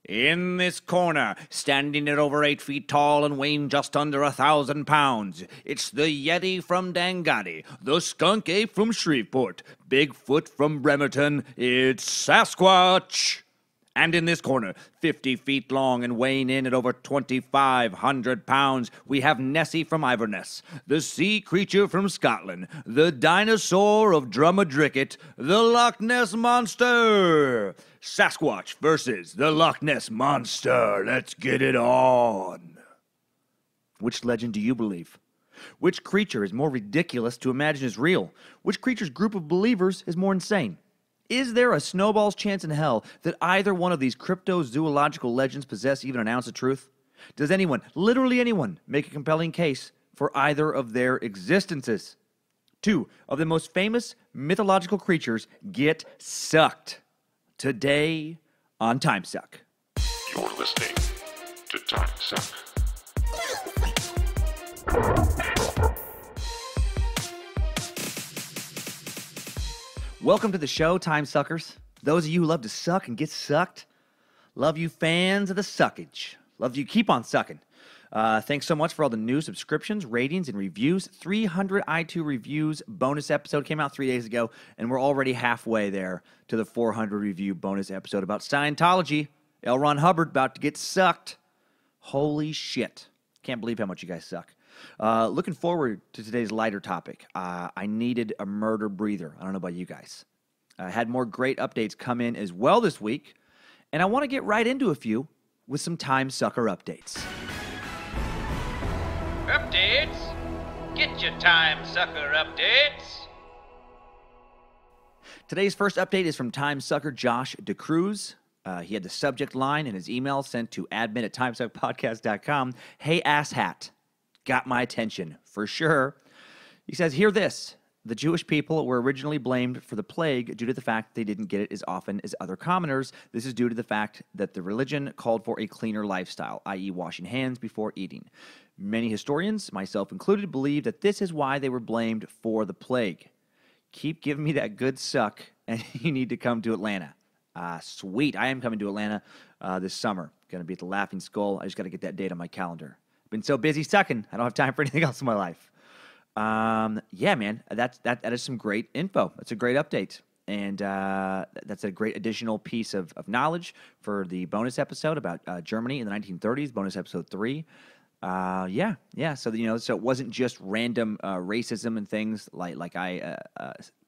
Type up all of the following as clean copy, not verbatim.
In this corner, standing at over 8 feet tall and weighing just under 1,000 pounds, it's the Yeti from Dangati, the Skunk Ape from Shreveport, Bigfoot from Bremerton, it's Sasquatch! And in this corner, 50 feet long and weighing in at over 2,500 pounds, we have Nessie from Iverness, the sea creature from Scotland, the dinosaur of Drummadricket, the Loch Ness Monster! Sasquatch versus the Loch Ness Monster. Let's get it on. Which legend do you believe? Which creature is more ridiculous to imagine is real? Which creature's group of believers is more insane? Is there a snowball's chance in hell that either one of these cryptozoological legends possess even an ounce of truth? Does anyone, literally anyone, make a compelling case for either of their existences? Two of the most famous mythological creatures get sucked. Today on Timesuck. You're listening to Timesuck. Welcome to the show, Timesuckers. Those of you who love to suck and get sucked. Love you fans of the suckage. Love you keep on sucking. Thanks so much for all the new subscriptions, ratings, and reviews. 300 iTunes reviews. Bonus episode came out 3 days ago, and we're already halfway there to the 400 review bonus episode about Scientology. L. Ron Hubbard about to get sucked. Holy shit. Can't believe how much you guys suck. Looking forward to today's lighter topic. I needed a murder breather. I don't know about you guys. I had more great updates come in as well this week, and I want to get right into a few with some Timesucker updates. Updates? Get your Timesucker updates. Today's first update is from Timesucker Josh DeCruz. He had the subject line in his email sent to admin@timesuckpodcast.com. Hey, asshat. Got my attention, for sure. He says, hear this. The Jewish people were originally blamed for the plague due to the fact they didn't get it as often as other commoners. This is due to the fact that the religion called for a cleaner lifestyle, i.e. washing hands before eating. Many historians, myself included, believe that this is why they were blamed for the plague. Keep giving me that good suck, and you need to come to Atlanta. Sweet. I am coming to Atlanta this summer. Going to be at the Laughing Skull. I just got to get that date on my calendar. Been so busy sucking, I don't have time for anything else in my life. Yeah, man, that is some great info. That's a great update. And that's a great additional piece of knowledge for the bonus episode about Germany in the 1930s, bonus episode 3. Yeah. So so it wasn't just random racism and things like I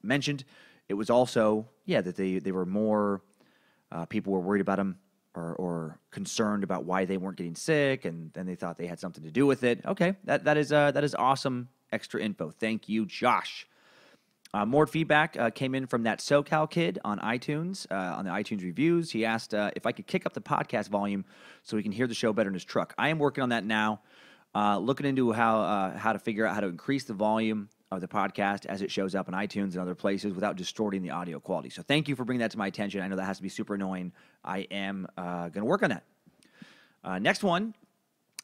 mentioned. It was also that they were more people were worried about them or concerned about why they weren't getting sick, and then they thought they had something to do with it. Okay, that is awesome extra info. Thank you, Josh. More feedback came in from that SoCal kid on iTunes, on the iTunes reviews. He asked if I could kick up the podcast volume so he can hear the show better in his truck. I am working on that now, looking into how to figure out how to increase the volume of the podcast as it shows up in iTunes and other places without distorting the audio quality. So thank you for bringing that to my attention. I know that has to be super annoying. I am going to work on that. Next one.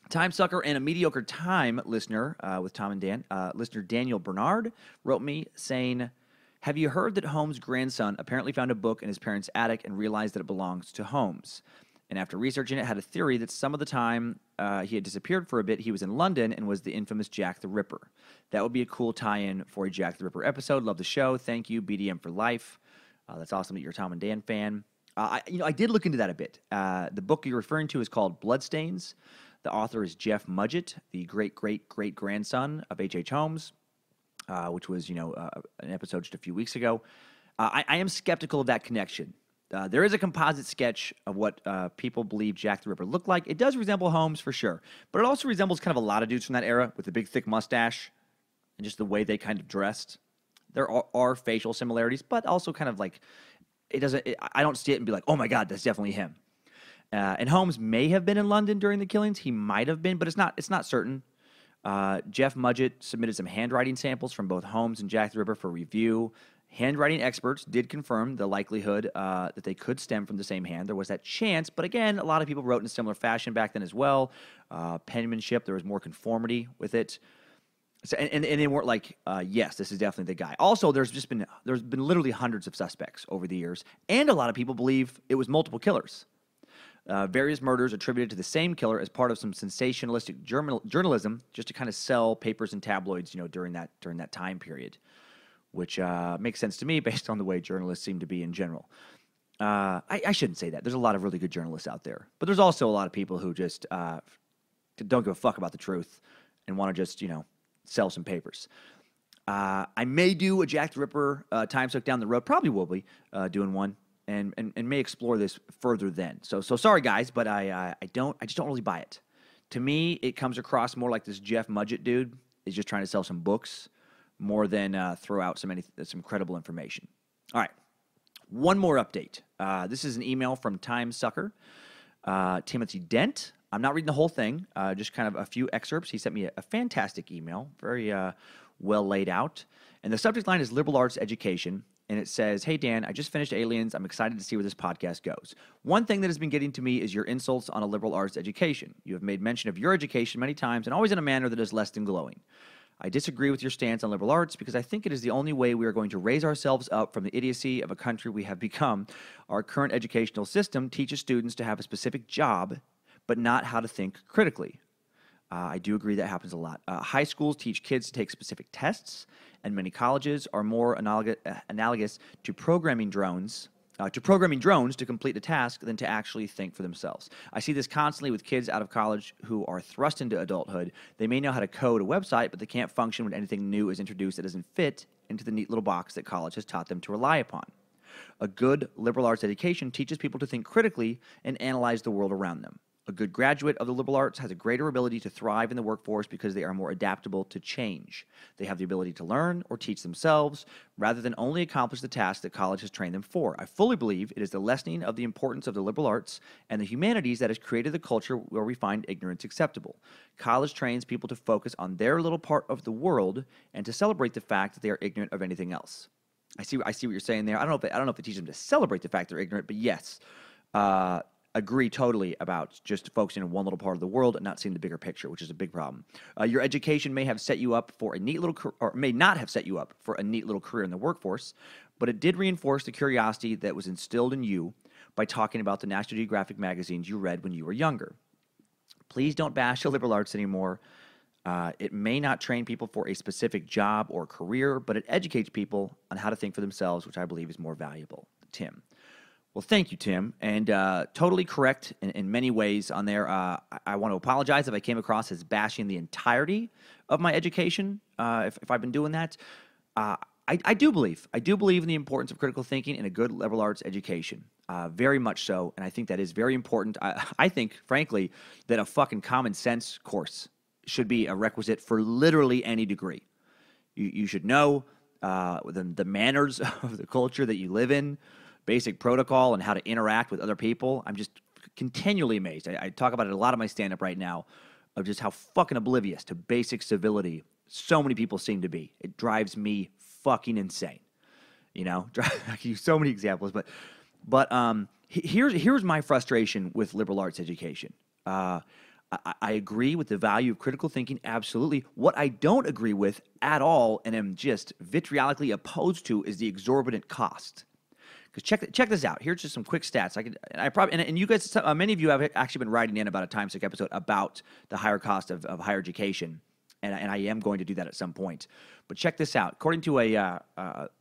Timesucker and a mediocre time listener with Tom and Dan, listener Daniel Bernard wrote me saying, have you heard that Holmes' grandson apparently found a book in his parents' attic and realized that it belongs to Holmes? And after researching it, had a theory that some of the time he had disappeared for a bit, he was in London and was the infamous Jack the Ripper. That would be a cool tie-in for a Jack the Ripper episode. Love the show. Thank you, BDM for life. That's awesome that you're a Tom and Dan fan. I did look into that a bit. The book you're referring to is called Bloodstains. The author is Jeff Mudgett, the great-great-great-grandson of H.H. Holmes, which was, an episode just a few weeks ago. I am skeptical of that connection. There is a composite sketch of what people believe Jack the Ripper looked like. It does resemble Holmes for sure, but it also resembles kind of a lot of dudes from that era with the big, thick mustache and just the way they kind of dressed. There are facial similarities, but also kind of like I don't see it and be like, oh my God, that's definitely him. And Holmes may have been in London during the killings. He might have been, but it's not certain. Jeff Mudgett submitted some handwriting samples from both Holmes and Jack the Ripper for review. Handwriting experts did confirm the likelihood that they could stem from the same hand. There was that chance, but again, a lot of people wrote in a similar fashion back then as well. Penmanship, there was more conformity with it. So, and they weren't like, yes, this is definitely the guy. Also, there's been literally hundreds of suspects over the years, and a lot of people believe it was multiple killers. Various murders attributed to the same killer as part of some sensationalistic journalism, just to kind of sell papers and tabloids, during that time period, which makes sense to me based on the way journalists seem to be in general. I shouldn't say that. There's a lot of really good journalists out there, but there's also a lot of people who just don't give a fuck about the truth and want to just sell some papers. I may do a Jack the Ripper Timesuck down the road. Probably will be doing one, and may explore this further then. So sorry guys, but I just don't really buy it. To me, it comes across more like this Jeff Mudgett dude is just trying to sell some books more than throw out some credible information. All right, one more update. This is an email from Timesucker, Timothy Dent. I'm not reading the whole thing, just kind of a few excerpts. He sent me a fantastic email, very well laid out. And the subject line is liberal arts education. And it says, "Hey, Dan, I just finished Aliens. I'm excited to see where this podcast goes. One thing that has been getting to me is your insults on a liberal arts education. You have made mention of your education many times and always in a manner that is less than glowing. I disagree with your stance on liberal arts because I think it is the only way we are going to raise ourselves up from the idiocy of a country we have become. Our current educational system teaches students to have a specific job, but not how to think critically. I do agree that happens a lot. High schools teach kids to take specific tests, and many colleges are more analogous to programming drones to complete a task than to actually think for themselves. I see this constantly with kids out of college who are thrust into adulthood. They may know how to code a website, but they can't function when anything new is introduced that doesn't fit into the neat little box that college has taught them to rely upon. A good liberal arts education teaches people to think critically and analyze the world around them. A good graduate of the liberal arts has a greater ability to thrive in the workforce because they are more adaptable to change. They have the ability to learn or teach themselves rather than only accomplish the task that college has trained them for. I fully believe it is the lessening of the importance of the liberal arts and the humanities that has created the culture where we find ignorance acceptable. College trains people to focus on their little part of the world and to celebrate the fact that they are ignorant of anything else." I see what you're saying there. I don't know if it teaches them to celebrate the fact they're ignorant, but yes. Agree totally about just focusing on one little part of the world and not seeing the bigger picture, which is a big problem. Your education may have set you up for a neat little, or may not have set you up for a neat little career in the workforce, but it did reinforce the curiosity that was instilled in you by talking about the National Geographic magazines you read when you were younger. Please don't bash the liberal arts anymore. It may not train people for a specific job or career, but it educates people on how to think for themselves, which I believe is more valuable. Tim. Well, thank you, Tim, and totally correct in many ways on there. I want to apologize if I came across as bashing the entirety of my education, if I've been doing that. I do believe in the importance of critical thinking in a good liberal arts education, very much so, and I think that is very important. I think, frankly, that a fucking common sense course should be a requisite for literally any degree. You should know the manners of the culture that you live in, basic protocol and how to interact with other people. I'm just continually amazed. I talk about it a lot of my stand-up right now of just how fucking oblivious to basic civility so many people seem to be. It drives me fucking insane. I can use so many examples, but here's my frustration with liberal arts education. I agree with the value of critical thinking, absolutely. What I don't agree with at all and am just vitriolically opposed to is the exorbitant cost. Because check this out. Here's just some quick stats. And you guys, many of you have actually been writing in about a Timesuck episode about the higher cost of higher education, and I am going to do that at some point. But check this out. According to a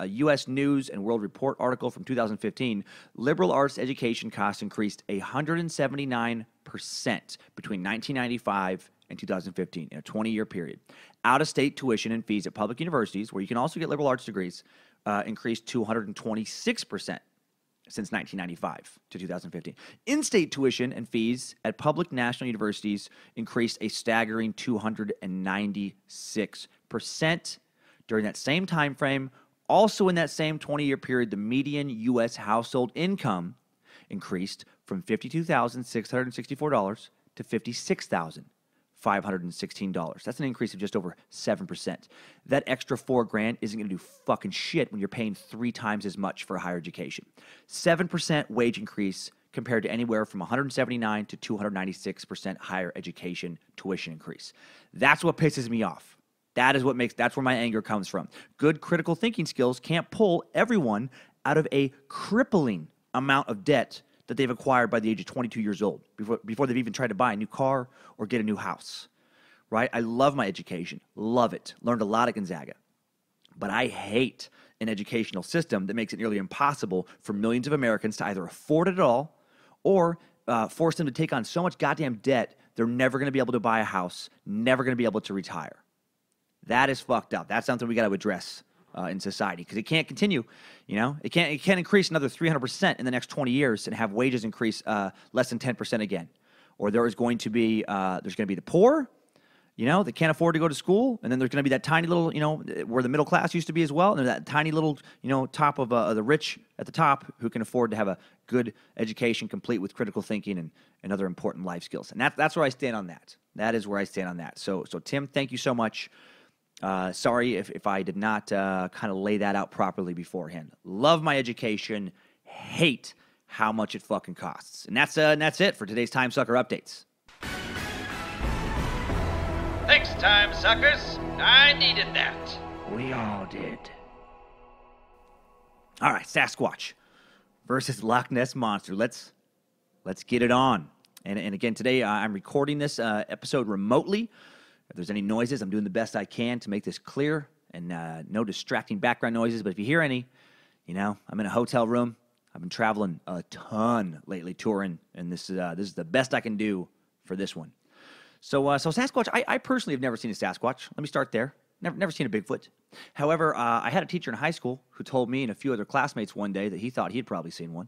U.S. News and World Report article from 2015, liberal arts education costs increased 179% between 1995 and 2015 in a 20-year period. Out-of-state tuition and fees at public universities, where you can also get liberal arts degrees, increased 226% since 1995 to 2015. In-state tuition and fees at public national universities increased a staggering 296% during that same time frame. Also in that same 20-year period, the median U.S. household income increased from $52,664 to $56,516. That's an increase of just over 7%. That extra $4,000 isn't going to do fucking shit when you're paying 3 times as much for higher education. 7% wage increase compared to anywhere from 179 to 296% higher education tuition increase. That's what pisses me off. That's where my anger comes from. Good critical thinking skills can't pull everyone out of a crippling amount of debt that they've acquired by the age of 22 years old, before they've even tried to buy a new car or get a new house, right? I love my education. Love it. Learned a lot at Gonzaga. But I hate an educational system that makes it nearly impossible for millions of Americans to either afford it at all or force them to take on so much goddamn debt they're never going to be able to buy a house, never going to be able to retire. That is fucked up. That's something we got to address in society, because it can't continue. It can't increase another 300% in the next 20 years and have wages increase less than 10% again. Or there's going to be the poor, that can't afford to go to school, and then there's going to be that tiny little, where the middle class used to be as well, and there's that tiny little, top of the rich at the top who can afford to have a good education complete with critical thinking and other important life skills. And that's where I stand on that. That is where I stand on that. So Tim, thank you so much. Sorry if I did not kind of lay that out properly beforehand. Love my education, hate how much it fucking costs. And that's it for today's Timesucker updates. Thanks, time suckers. I needed that. We all did. All right, Sasquatch versus Loch Ness Monster. Let's get it on. And again, today I'm recording this episode remotely. If there's any noises, I'm doing the best I can to make this clear and no distracting background noises. But if you hear any, I'm in a hotel room. I've been traveling a ton lately, touring, and this is the best I can do for this one. So Sasquatch, I personally have never seen a Sasquatch. Let me start there. Never seen a Bigfoot. However, I had a teacher in high school who told me and a few other classmates one day that he thought he had probably seen one.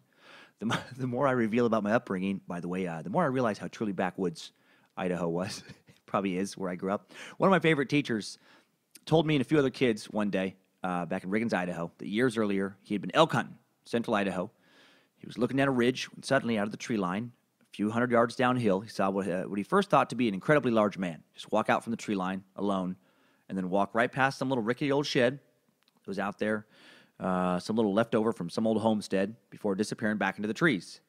The more I reveal about my upbringing, by the way, the more I realize how truly backwoods Idaho was. Probably is where I grew up. One of my favorite teachers told me and a few other kids one day back in Riggins, Idaho, that years earlier he had been elk hunting, central Idaho. He was looking down a ridge when suddenly out of the tree line, a few hundred yards downhill, he saw what he first thought to be an incredibly large man just walk out from the tree line alone and then walk right past some little rickety old shed that was out there, some little leftover from some old homestead before disappearing back into the trees.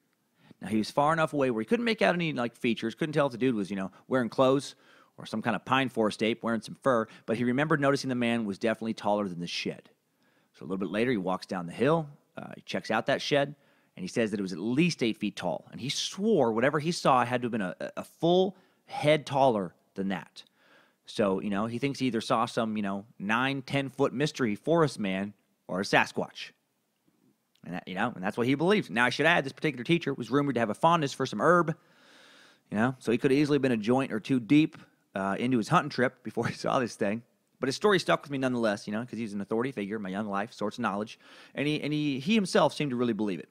Now, he was far enough away where he couldn't make out any features, couldn't tell if the dude was, wearing clothes or some kind of pine forest ape wearing some fur, but he remembered noticing the man was definitely taller than the shed. So a little bit later, he walks down the hill, he checks out that shed, and he says that it was at least 8 feet tall. And he swore whatever he saw had to have been a full head taller than that. So, he thinks he either saw some, 9-10-foot mystery forest man or a Sasquatch. And that, and that's what he believes. Now, I should add, this particular teacher was rumored to have a fondness for some herb, so he could have easily been a joint or two deep into his hunting trip before he saw this thing. But his story stuck with me nonetheless, because he's an authority figure in my young life, source of knowledge, and he himself seemed to really believe it.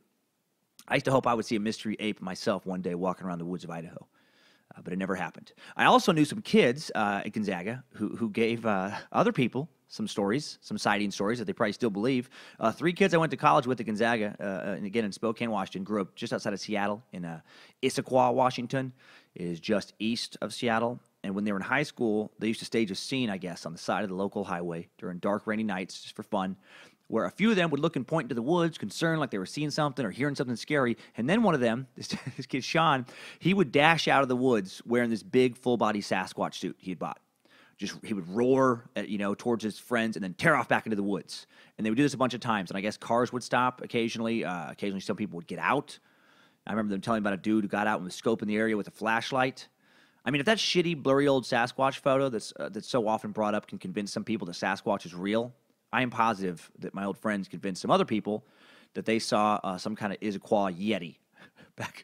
I used to hope I would see a mystery ape myself one day walking around the woods of Idaho, but it never happened. I also knew some kids at Gonzaga who gave other people some stories, some sighting stories that they probably still believe. 3 kids I went to college with at Gonzaga, and again in Spokane, Washington, grew up just outside of Seattle in Issaquah, Washington. It is just east of Seattle. And when they were in high school, they used to stage a scene, I guess, on the side of the local highway during dark, rainy nights, just for fun, where a few of them would look and point into the woods, concerned like they were seeing something or hearing something scary. And then one of them, this kid Sean, he would dash out of the woods wearing this big, full-body Sasquatch suit he had bought. He would roar, towards his friends and then tear off back into the woods. And they would do this a bunch of times. And I guess cars would stop occasionally. Occasionally, some people would get out. I remember them telling about a dude who got out and was scoping the area with a flashlight. I mean, if that shitty, blurry old Sasquatch photo that's so often brought up can convince some people that Sasquatch is real, I am positive that my old friends convinced some other people that they saw some kind of Issaquah Yeti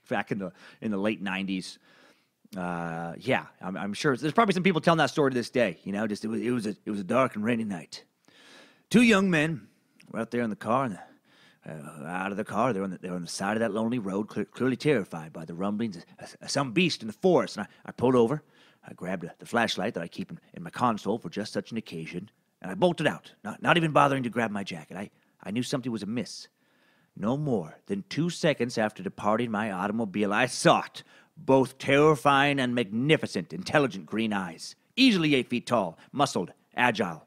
back in the late 90s. I'm sure there's probably some people telling that story to this day. Just it was a dark and rainy night. 2 young men were out there in the car, and out of the car, they were on the side of that lonely road, clearly terrified by the rumblings of some beast in the forest. And I pulled over, I grabbed the flashlight that I keep in my console for just such an occasion, and I bolted out, not even bothering to grab my jacket. I knew something was amiss. No more than 2 seconds after departing my automobile, I saw it. Both terrifying and magnificent, intelligent green eyes. Easily 8 feet tall, muscled, agile.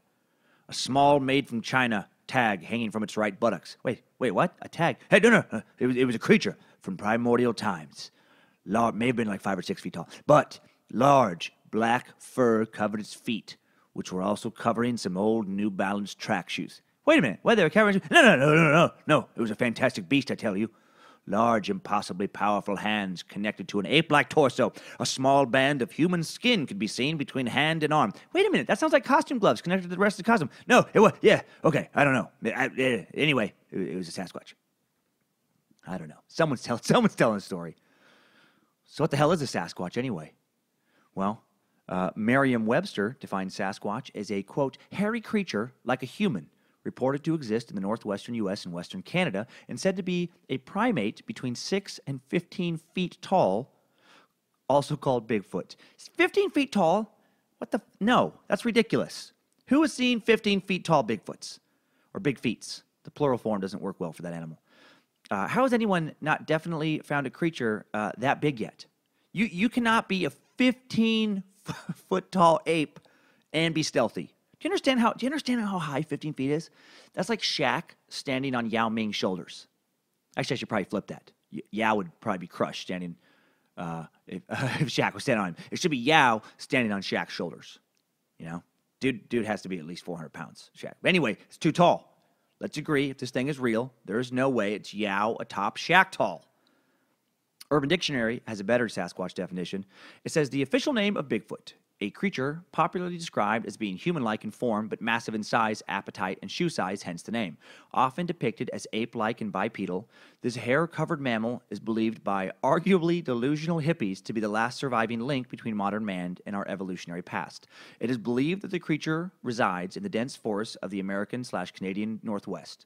A small, made-from-China tag hanging from its right buttocks. Wait, what? A tag? Hey, no. It was a creature from primordial times. May have been like 5 or 6 feet tall. But large, black fur covered its feet, which were also covering some old New Balance track shoes. Wait a minute. What, they were covering? No. It was a fantastic beast, I tell you. large, impossibly powerful hands connected to an ape-like torso. A small band of human skin could be seen between hand and arm. Wait a minute, that sounds like costume gloves connected to the rest of the costume. No, it was, yeah, okay, I don't know. Anyway, it was a Sasquatch. I don't know. Someone's telling a story. So what the hell is a Sasquatch anyway? Well, Merriam-Webster defines Sasquatch as a, quote, hairy creature like a human, reported to exist in the northwestern U.S. and western Canada, and said to be a primate between 6 and 15 feet tall, also called Bigfoot. 15 feet tall? What the? No, that's ridiculous. Who has seen 15 feet tall Bigfoots? Or big feets? The plural form doesn't work well for that animal. How has anyone not definitely found a creature that big yet? You cannot be a 15-foot tall ape and be stealthy. Do you understand how high 15 feet is? That's like Shaq standing on Yao Ming's shoulders. Actually, I should probably flip that. Yao would probably be crushed standing if Shaq was standing on him. It should be Yao standing on Shaq's shoulders. You know, dude has to be at least 400 pounds. Shaq. But anyway, it's too tall. Let's agree, if this thing is real, there is no way it's Yao atop Shaq tall. Urban Dictionary has a better Sasquatch definition. It says the official name of Bigfoot, a creature popularly described as being human-like in form but massive in size, appetite, and shoe size, hence the name. Often depicted as ape-like and bipedal, this hair-covered mammal is believed by arguably delusional hippies to be the last surviving link between modern man and our evolutionary past. It is believed that the creature resides in the dense forests of the American/Canadian Northwest,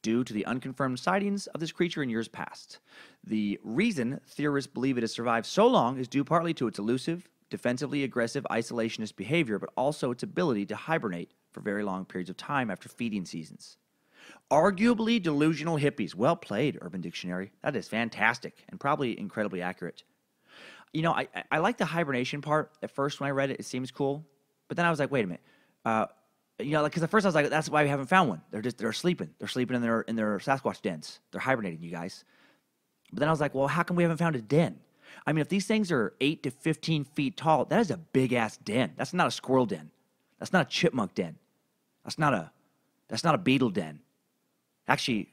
due to the unconfirmed sightings of this creature in years past. The reason theorists believe it has survived so long is due partly to its elusive, defensively aggressive isolationist behavior, but also its ability to hibernate for very long periods of time after feeding seasons. Arguably delusional hippies. Well played, Urban Dictionary. That is fantastic and probably incredibly accurate. You know, I like the hibernation part. At first when I read it, it seems cool. But then I was like, wait a minute. You know, like, because at first I was like, that's why we haven't found one. They're sleeping. They're sleeping in their Sasquatch dens. They're hibernating, you guys. But then I was like, well, how come we haven't found a den? I mean, if these things are 8 to 15 feet tall, that is a big-ass den. That's not a squirrel den. That's not a chipmunk den. That's not a beetle den. Actually,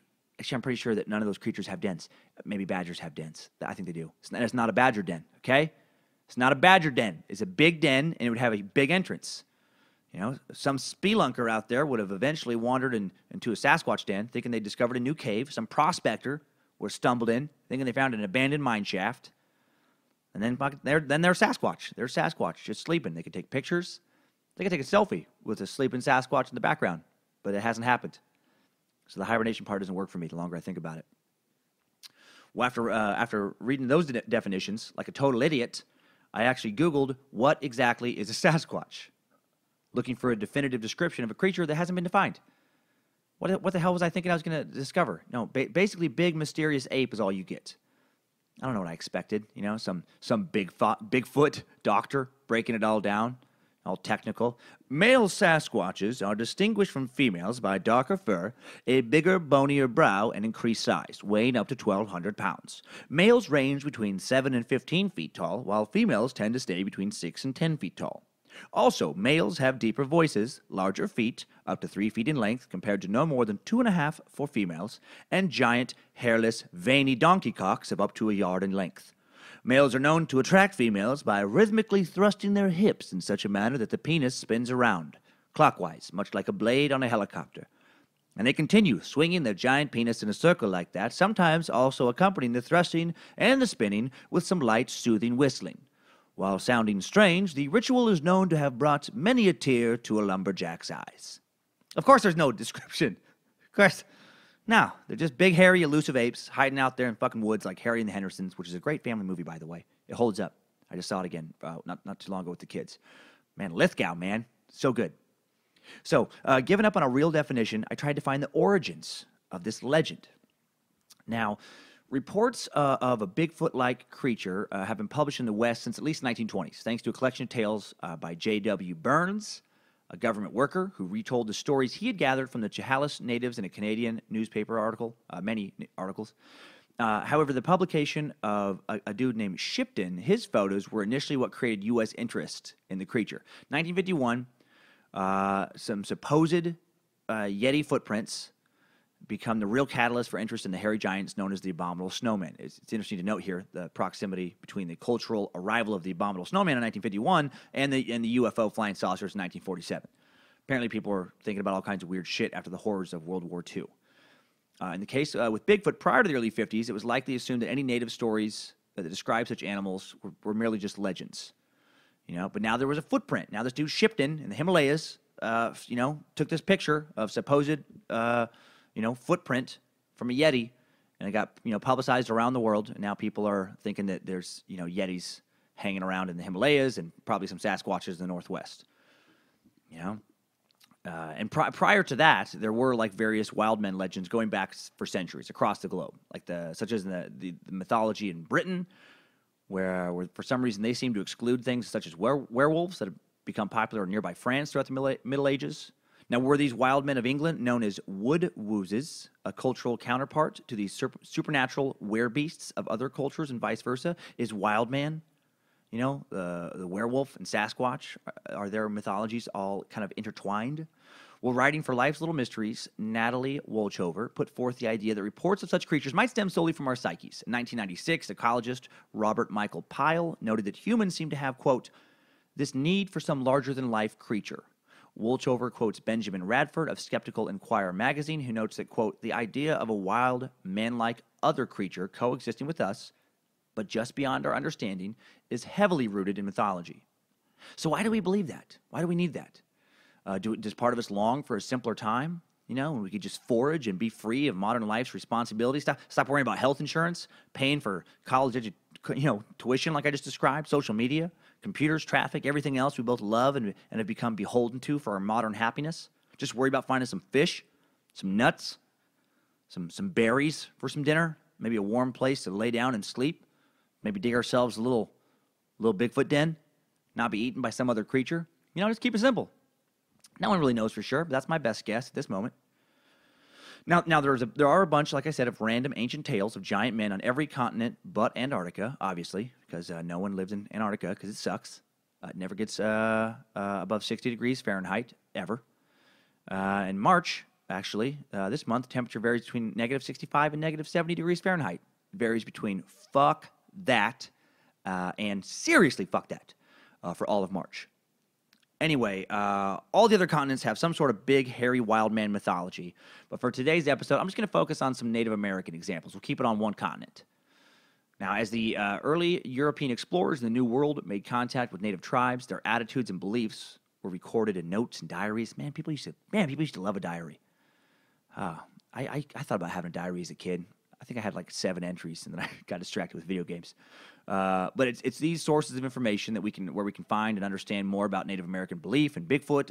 I'm pretty sure that none of those creatures have dens. Maybe badgers have dens. I think they do. It's not a badger den, okay? It's not a badger den. It's a big den, and it would have a big entrance. You know, some spelunker out there would have eventually wandered into a Sasquatch den, thinking they discovered a new cave. Some prospector would have stumbled in, thinking they found an abandoned mine shaft. And then they're Sasquatch. They're Sasquatch, just sleeping. They could take pictures. They could take a selfie with a sleeping Sasquatch in the background. But it hasn't happened. So the hibernation part doesn't work for me the longer I think about it. Well, after reading those definitions, like a total idiot, I actually Googled what exactly is a Sasquatch, looking for a definitive description of a creature that hasn't been defined. What the hell was I thinking I was going to discover? No, basically big, mysterious ape is all you get. I don't know what I expected. You know, some Bigfoot doctor breaking it all down, all technical. Male Sasquatches are distinguished from females by darker fur, a bigger, bonier brow, and increased size, weighing up to 1,200 pounds. Males range between 7 and 15 feet tall, while females tend to stay between 6 and 10 feet tall. Also, males have deeper voices, larger feet, up to 3 feet in length compared to no more than 2.5 for females, and giant, hairless, veiny donkey cocks of up to a yard in length. Males are known to attract females by rhythmically thrusting their hips in such a manner that the penis spins around, clockwise, much like a blade on a helicopter. And they continue swinging their giant penis in a circle like that, sometimes also accompanying the thrusting and the spinning with some light, soothing whistling. While sounding strange, the ritual is known to have brought many a tear to a lumberjack's eyes. Of course, there's no description. Of course, no. They're just big, hairy, elusive apes hiding out there in fucking woods like Harry and the Hendersons, which is a great family movie, by the way. It holds up. I just saw it again not too long ago with the kids. Man, Lithgow, man. So good. So, giving up on a real definition, I tried to find the origins of this legend. Now, reports of a Bigfoot-like creature have been published in the West since at least the 1920s, thanks to a collection of tales by J.W. Burns, a government worker who retold the stories he had gathered from the Chehalis natives in a Canadian newspaper article, many articles. However, the publication of a dude named Shipton, his photos were initially what created U.S. interest in the creature. 1951, some supposed Yeti footprints become the real catalyst for interest in the hairy giants known as the abominable snowman. It's interesting to note here the proximity between the cultural arrival of the abominable snowman in 1951 and the UFO flying saucers in 1947. Apparently, people were thinking about all kinds of weird shit after the horrors of World War II. In the case with Bigfoot prior to the early 50s, it was likely assumed that any native stories that describe such animals were merely just legends. But now there was a footprint. Now this dude Shipton in the Himalayas, took this picture of supposed, footprint from a Yeti, and it got, publicized around the world. And now people are thinking that there's, Yetis hanging around in the Himalayas and probably some Sasquatches in the Northwest. And prior to that, there were like various wild men legends going back for centuries across the globe, such as the mythology in Britain, where for some reason they seem to exclude things such as werewolves that have become popular in nearby France throughout the Middle Ages. Now, were these wild men of England known as wood-woozes, a cultural counterpart to these supernatural werebeasts of other cultures and vice versa? Is wild man, the werewolf and Sasquatch, are their mythologies all kind of intertwined? Well, writing for Life's Little Mysteries, Natalie Wolchover put forth the idea that reports of such creatures might stem solely from our psyches. In 1996, ecologist Robert Michael Pyle noted that humans seem to have, quote, this need for some larger-than-life creature. Wolchover quotes Benjamin Radford of Skeptical Inquirer magazine, who notes that, quote, the idea of a wild, man-like other creature coexisting with us, but just beyond our understanding, is heavily rooted in mythology. So why do we believe that? Why do we need that? Does part of us long for a simpler time, when we could just forage and be free of modern life's responsibilities? Stop worrying about health insurance, paying for college tuition like I just described, social media, computers, traffic, everything else we both love and have become beholden to for our modern happiness. Just worry about finding some fish, some nuts, some berries for some dinner, maybe a warm place to lay down and sleep, maybe dig ourselves a little Bigfoot den, not be eaten by some other creature. Just keep it simple. No one really knows for sure, but that's my best guess at this moment. Now there are a bunch, like I said, of random ancient tales of giant men on every continent but Antarctica, obviously, because no one lives in Antarctica because it sucks. It never gets above 60 degrees Fahrenheit, ever. In March, actually, this month, temperature varies between negative 65 and negative 70 degrees Fahrenheit. It varies between fuck that and seriously fuck that for all of March. Anyway, all the other continents have some sort of big, hairy, wild man mythology. But for today's episode, I'm just going to focus on some Native American examples. We'll keep it on one continent. Now, as the early European explorers in the New World made contact with native tribes, their attitudes and beliefs were recorded in notes and diaries. People used to love a diary. I thought about having a diary as a kid. I think I had like 7 entries, and then I got distracted with video games. But it's these sources of information that we can find and understand more about Native American belief and Bigfoot,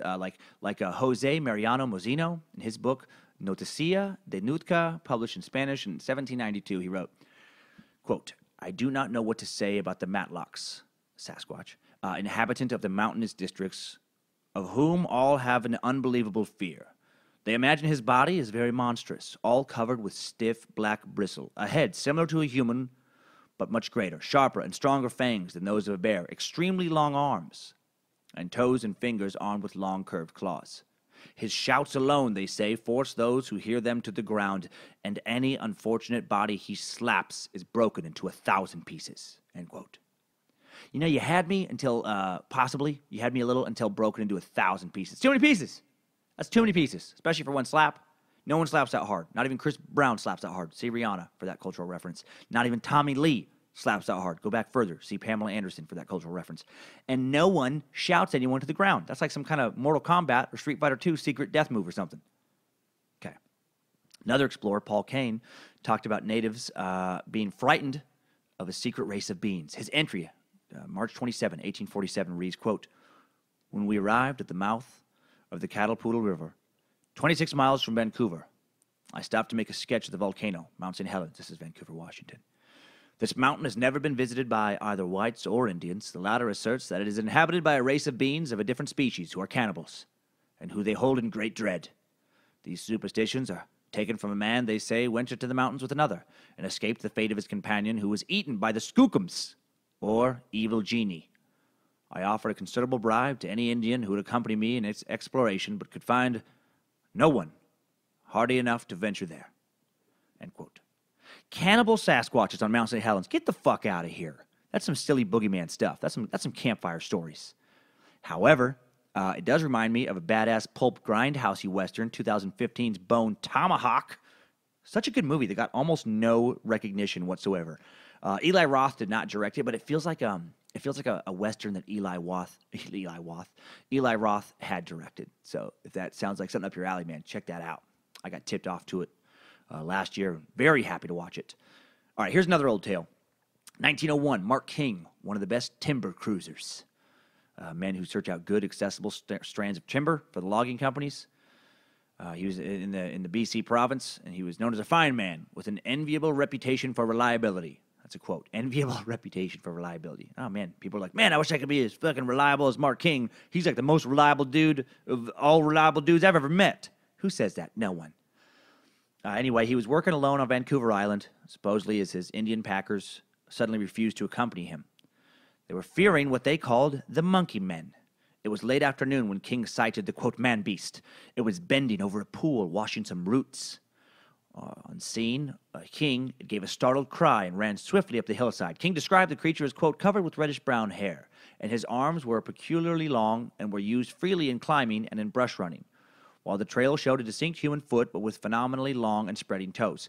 like Jose Mariano Mozino in his book Noticia de Nootka, published in Spanish in 1792. He wrote, quote, I do not know what to say about the Matlocks, Sasquatch, inhabitant of the mountainous districts, of whom all have an unbelievable fear. They imagine his body is very monstrous, all covered with stiff black bristle, a head similar to a human, but much greater, sharper and stronger fangs than those of a bear, extremely long arms, and toes and fingers armed with long curved claws. His shouts alone, they say, force those who hear them to the ground, and any unfortunate body he slaps is broken into 1,000 pieces, end quote. You had me until, you had me a little until broken into 1,000 pieces. Too many pieces! That's too many pieces, especially for one slap. No one slaps that hard. Not even Chris Brown slaps that hard. See Rihanna for that cultural reference. Not even Tommy Lee slaps that hard. Go back further. See Pamela Anderson for that cultural reference. And no one shouts anyone to the ground. That's like some kind of Mortal Kombat or Street Fighter II secret death move or something. Okay. Another explorer, Paul Kane, talked about natives being frightened of a secret race of beings. His entry, March 27, 1847, reads, quote, when we arrived at the mouth of the Catalpoodle River, 26 miles from Vancouver, I stopped to make a sketch of the volcano, Mount St. Helens. This is Vancouver, Washington. This mountain has never been visited by either whites or Indians. The latter asserts that it is inhabited by a race of beings of a different species who are cannibals, and who they hold in great dread. These superstitions are taken from a man they say went to the mountains with another, and escaped the fate of his companion, who was eaten by the skookums, or evil genii. I offered a considerable bribe to any Indian who would accompany me in its exploration, but could find no one hardy enough to venture there. End quote. Cannibal Sasquatches on Mount St. Helens. Get the fuck out of here. That's some silly boogeyman stuff. That's some campfire stories. However, it does remind me of a badass pulp grindhousey western, 2015's Bone Tomahawk. Such a good movie that got almost no recognition whatsoever. Eli Roth did not direct it, but it feels like a western that Eli Roth had directed. So if that sounds like something up your alley, man, check that out. I got tipped off to it last year. Very happy to watch it. All right, here's another old tale. 1901, Mark King, one of the best timber cruisers. Men who search out good, accessible strands of timber for the logging companies. He was in the BC province, and he was known as a fine man with an enviable reputation for reliability. That's a quote. Enviable reputation for reliability. Oh, man. People are like, man, I wish I could be as fucking reliable as Mark King. He's like the most reliable dude of all reliable dudes I've ever met. Who says that? No one. Anyway, he was working alone on Vancouver Island, supposedly as his Indian packers suddenly refused to accompany him. They were fearing what they called the monkey men. It was late afternoon when King sighted the, quote, man-beast. It was bending over a pool, washing some roots. On scene, King gave a startled cry and ran swiftly up the hillside. King described the creature as, quote, covered with reddish-brown hair, and his arms were peculiarly long and were used freely in climbing and in brush running, while the trail showed a distinct human foot but with phenomenally long and spreading toes.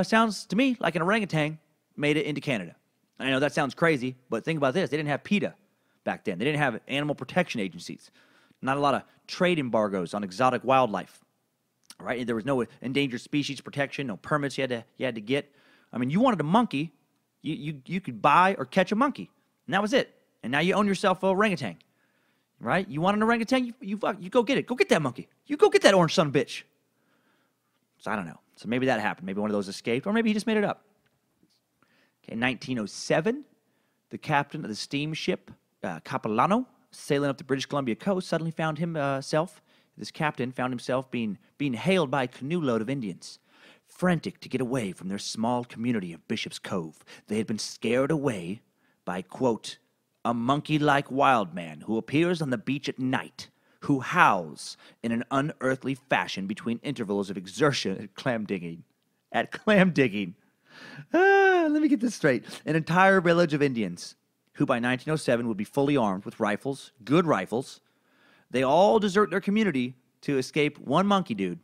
Sounds to me like an orangutan made it into Canada. I know that sounds crazy, but think about this. They didn't have PETA back then. They didn't have animal protection agencies. Not a lot of trade embargoes on exotic wildlife. Right? There was no endangered species protection, no permits you had to get. I mean, you wanted a monkey, you could buy or catch a monkey, and that was it. And now you own yourself an orangutan, right? You want an orangutan, you go get it. Go get that monkey. You go get that orange son of a bitch. So I don't know. So maybe that happened. Maybe one of those escaped, or maybe he just made it up. Okay, in 1907, the captain of the steamship Capilano, sailing up the British Columbia coast, suddenly found himself. This captain found himself being hailed by a canoe load of Indians. Frantic to get away from their small community of Bishop's Cove, they had been scared away by, quote, a monkey-like wild man who appears on the beach at night, who howls in an unearthly fashion between intervals of exertion at clam digging. Let me get this straight. An entire village of Indians, who by 1907 would be fully armed with rifles, good rifles. They all desert their community to escape one monkey dude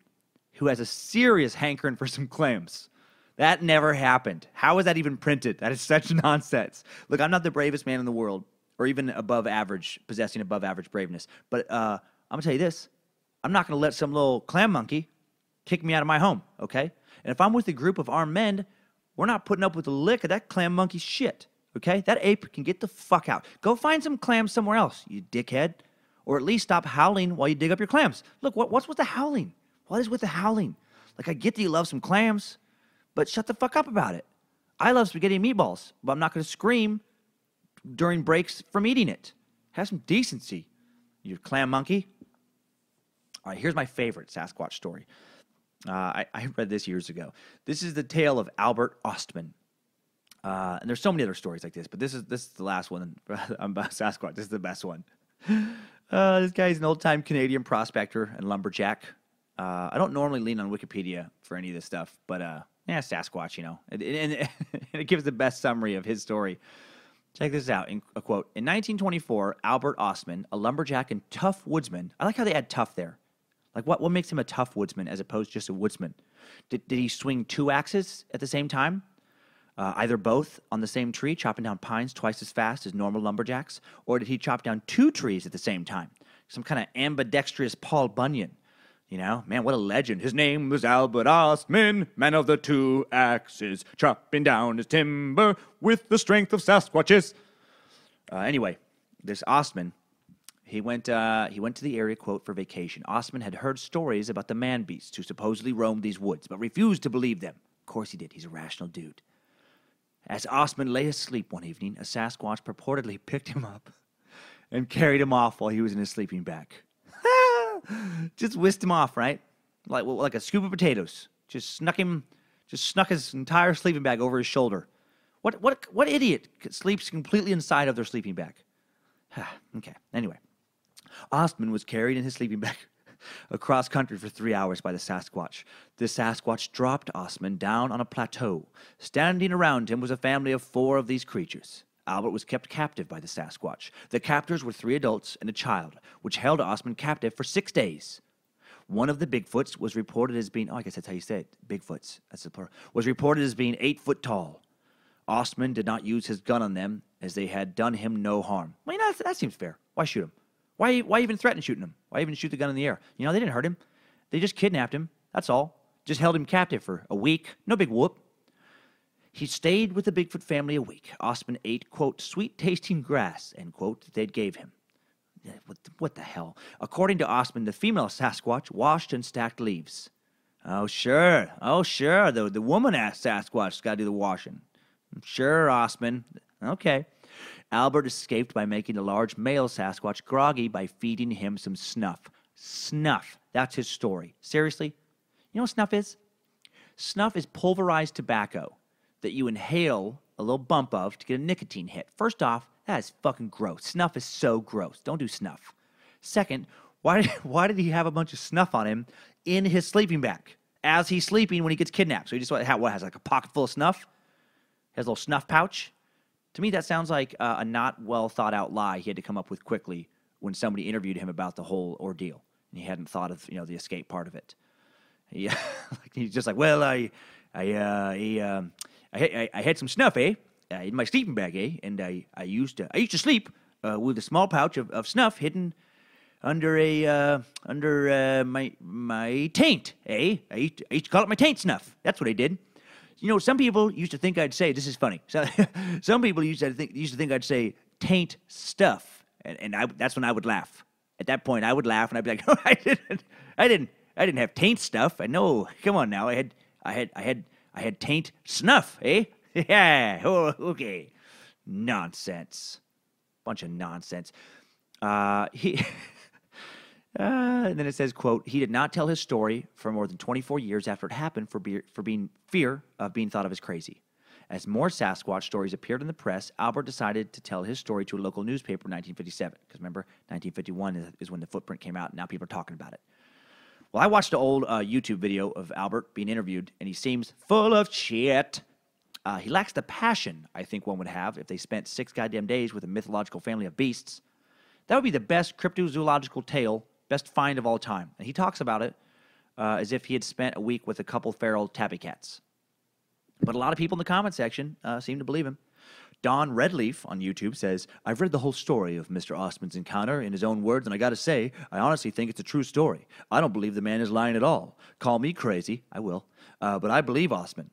who has a serious hankering for some clams. That never happened. How is that even printed? That is such nonsense. Look, I'm not the bravest man in the world, or even above average, possessing above average braveness. But I'm going to tell you this. I'm not going to let some little clam monkey kick me out of my home, okay? And if I'm with a group of armed men, we're not putting up with the lick of that clam monkey shit, okay? That ape can get the fuck out. Go find some clams somewhere else, you dickhead. Or at least stop howling while you dig up your clams. Look, what's with the howling? What is with the howling? Like, I get that you love some clams, but shut the fuck up about it. I love spaghetti and meatballs, but I'm not going to scream during breaks from eating it. Have some decency, you clam monkey. All right, here's my favorite Sasquatch story. I read this years ago. This is the tale of Albert Ostman. And there's so many other stories like this, but this is the last one about Sasquatch. This is the best one. This guy's an old-time Canadian prospector and lumberjack. I don't normally lean on Wikipedia for any of this stuff, but Sasquatch, you know. And it gives the best summary of his story. Check this out. A quote. In 1924, Albert Ostman, a lumberjack and tough woodsman. I like how they add tough there. Like, what makes him a tough woodsman as opposed to just a woodsman? Did he swing two axes at the same time? Either both on the same tree, chopping down pines twice as fast as normal lumberjacks, or did he chop down two trees at the same time? Some kind of ambidextrous Paul Bunyan. You know, man, what a legend. His name was Albert Ostman, man of the two axes, chopping down his timber with the strength of Sasquatches. Anyway, this Ostman, he went to the area, quote, for vacation. Ostman had heard stories about the man-beasts who supposedly roamed these woods, but refused to believe them. Of course he did. He's a rational dude. As Ostman lay asleep one evening, a Sasquatch purportedly picked him up and carried him off while he was in his sleeping bag. Just whisked him off, right? Like a scoop of potatoes. Just snuck his entire sleeping bag over his shoulder. What idiot sleeps completely inside of their sleeping bag? Okay, anyway. Ostman was carried in his sleeping bag across country for 3 hours by the Sasquatch. The Sasquatch dropped Osman down on a plateau. Standing around him was a family of 4 of these creatures. Albert was kept captive by the Sasquatch. The captors were 3 adults and a child, which held Osman captive for 6 days. One of the Bigfoots was reported as being, I guess that's how you say it, Bigfoots, that's the plural, was reported as being 8 foot tall. Osman did not use his gun on them, as they had done him no harm. Well, that seems fair. Why shoot him? Why even threaten shooting him? Why even shoot the gun in the air? They didn't hurt him. They just kidnapped him. That's all. Just held him captive for a week. No big whoop. He stayed with the Bigfoot family a week. Osman ate, quote, sweet-tasting grass, end quote, that they'd gave him. What the hell? According to Osman, the female Sasquatch washed and stacked leaves. Oh, sure. The woman-ass Sasquatch's got to do the washing. Sure, Osman. Okay. Albert escaped by making the large male Sasquatch groggy by feeding him some snuff. Snuff. That's his story. Seriously? You know what snuff is? Snuff is pulverized tobacco that you inhale a little bump of to get a nicotine hit. First off, that is fucking gross. Snuff is so gross. Don't do snuff. Second, why did he have a bunch of snuff on him in his sleeping bag as he's sleeping when he gets kidnapped? So he just has like a pocket full of snuff? Has a little snuff pouch? To me, that sounds like a not well thought out lie he had to come up with quickly when somebody interviewed him about the whole ordeal, and he hadn't thought of the escape part of it. He's just like, well, I had some snuff, in my sleeping bag, and I used to sleep with a small pouch of snuff hidden under my taint, I used to call it my taint snuff. That's what I did. Some people used to think I'd say, this is funny. So, some people used to think I'd say taint stuff, and that's when I would laugh. At that point, I would laugh, and I'd be like, oh, I didn't have taint stuff. I know. Come on now. I had taint snuff, eh? Yeah. Oh, okay. Nonsense. Bunch of nonsense. And then it says, quote, he did not tell his story for more than 24 years after it happened for fear of being thought of as crazy. As more Sasquatch stories appeared in the press, Albert decided to tell his story to a local newspaper in 1957. Because remember, 1951 is when the footprint came out, and now people are talking about it. Well, I watched an old YouTube video of Albert being interviewed, and he seems full of shit. He lacks the passion I think one would have if they spent 6 goddamn days with a mythological family of beasts. That would be the best cryptozoological tale, best find of all time. And he talks about it as if he had spent a week with a couple feral tabby cats. But a lot of people in the comment section seem to believe him. Don Redleaf on YouTube says, I've read the whole story of Mr. Osman's encounter in his own words, and I gotta say, I honestly think it's a true story. I don't believe the man is lying at all. Call me crazy, I will, but I believe Osman.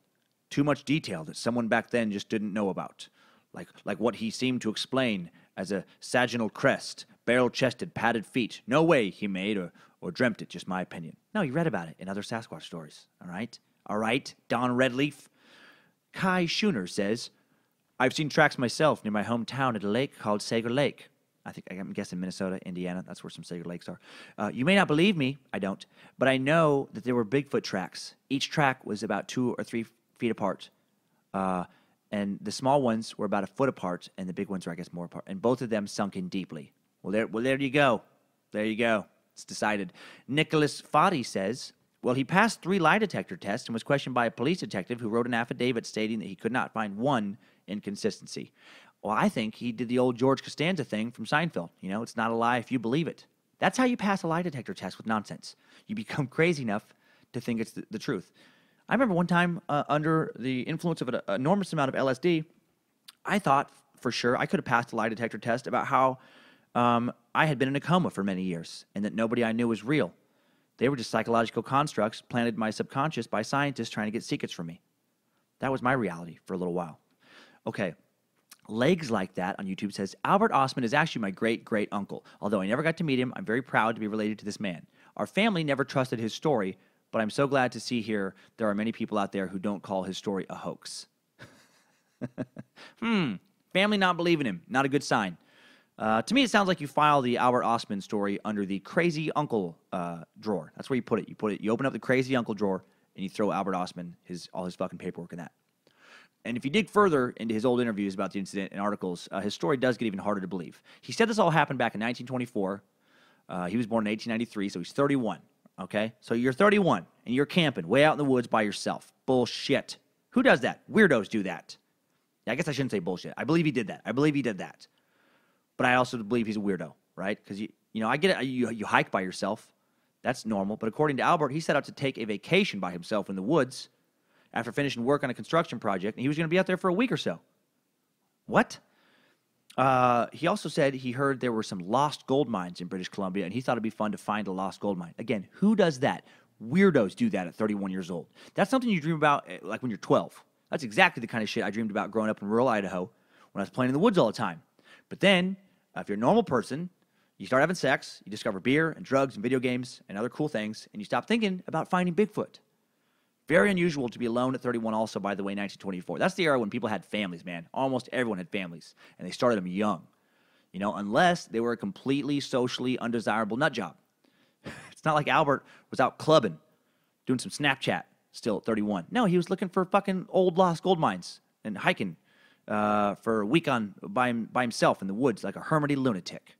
Too much detail that someone back then just didn't know about. Like what he seemed to explain as a sagittal crest, barrel-chested, padded feet. No way he made or dreamt it, just my opinion. No, you read about it in other Sasquatch stories, all right? All right, Don Redleaf. Kai Schooner says, I've seen tracks myself near my hometown at a lake called Sager Lake. I'm guessing Minnesota, Indiana. That's where some Sager Lakes are. You may not believe me. I don't. But I know that there were Bigfoot tracks. Each track was about 2 or 3 feet apart. And the small ones were about a foot apart, and the big ones were, I guess, more apart. And both of them sunk in deeply. Well, there you go. There you go. It's decided. Nicholas Foddy says, well, he passed 3 lie detector tests and was questioned by a police detective who wrote an affidavit stating that he could not find one inconsistency. Well, I think he did the old George Costanza thing from Seinfeld. It's not a lie if you believe it. That's how you pass a lie detector test with nonsense. You become crazy enough to think it's the truth. I remember one time under the influence of an enormous amount of LSD, I thought for sure I could have passed a lie detector test about how I had been in a coma for many years and that nobody I knew was real. They were just psychological constructs planted in my subconscious by scientists trying to get secrets from me. That was my reality for a little while. Okay, Legs Like That on YouTube says, Albert Osman is actually my great-great-uncle. Although I never got to meet him, I'm very proud to be related to this man. Our family never trusted his story, but I'm so glad to see here there are many people out there who don't call his story a hoax. Family not believing him, not a good sign. To me, it sounds like you file the Albert Osman story under the crazy uncle drawer. That's where you put it. You open up the crazy uncle drawer, and you throw Albert Osman, all his fucking paperwork in that. And if you dig further into his old interviews about the incident and articles, his story does get even harder to believe. He said this all happened back in 1924, He was born in 1893, so he's 31. Okay? So you're 31, and you're camping way out in the woods by yourself. Bullshit. Who does that? Weirdos do that. I guess I shouldn't say bullshit. I believe he did that. But I also believe he's a weirdo, right? Because, I get it. You hike by yourself. That's normal. But according to Albert, he set out to take a vacation by himself in the woods after finishing work on a construction project, and he was going to be out there for a week or so. What? He also said he heard there were some lost gold mines in British Columbia, and he thought it'd be fun to find a lost gold mine. Again, who does that? Weirdos do that at 31 years old. That's something you dream about like when you're 12. That's exactly the kind of shit I dreamed about growing up in rural Idaho when I was playing in the woods all the time. But then, if you're a normal person, you start having sex, you discover beer and drugs and video games and other cool things, and you stop thinking about finding Bigfoot. Very unusual to be alone at 31 also, by the way, 1924. That's the era when people had families, man. Almost everyone had families, and they started them young. Unless they were a completely socially undesirable nut job. It's not like Albert was out clubbing, doing some Snapchat, still at 31. No, he was looking for fucking old lost gold mines and hiking for a week by himself in the woods like a hermity lunatic.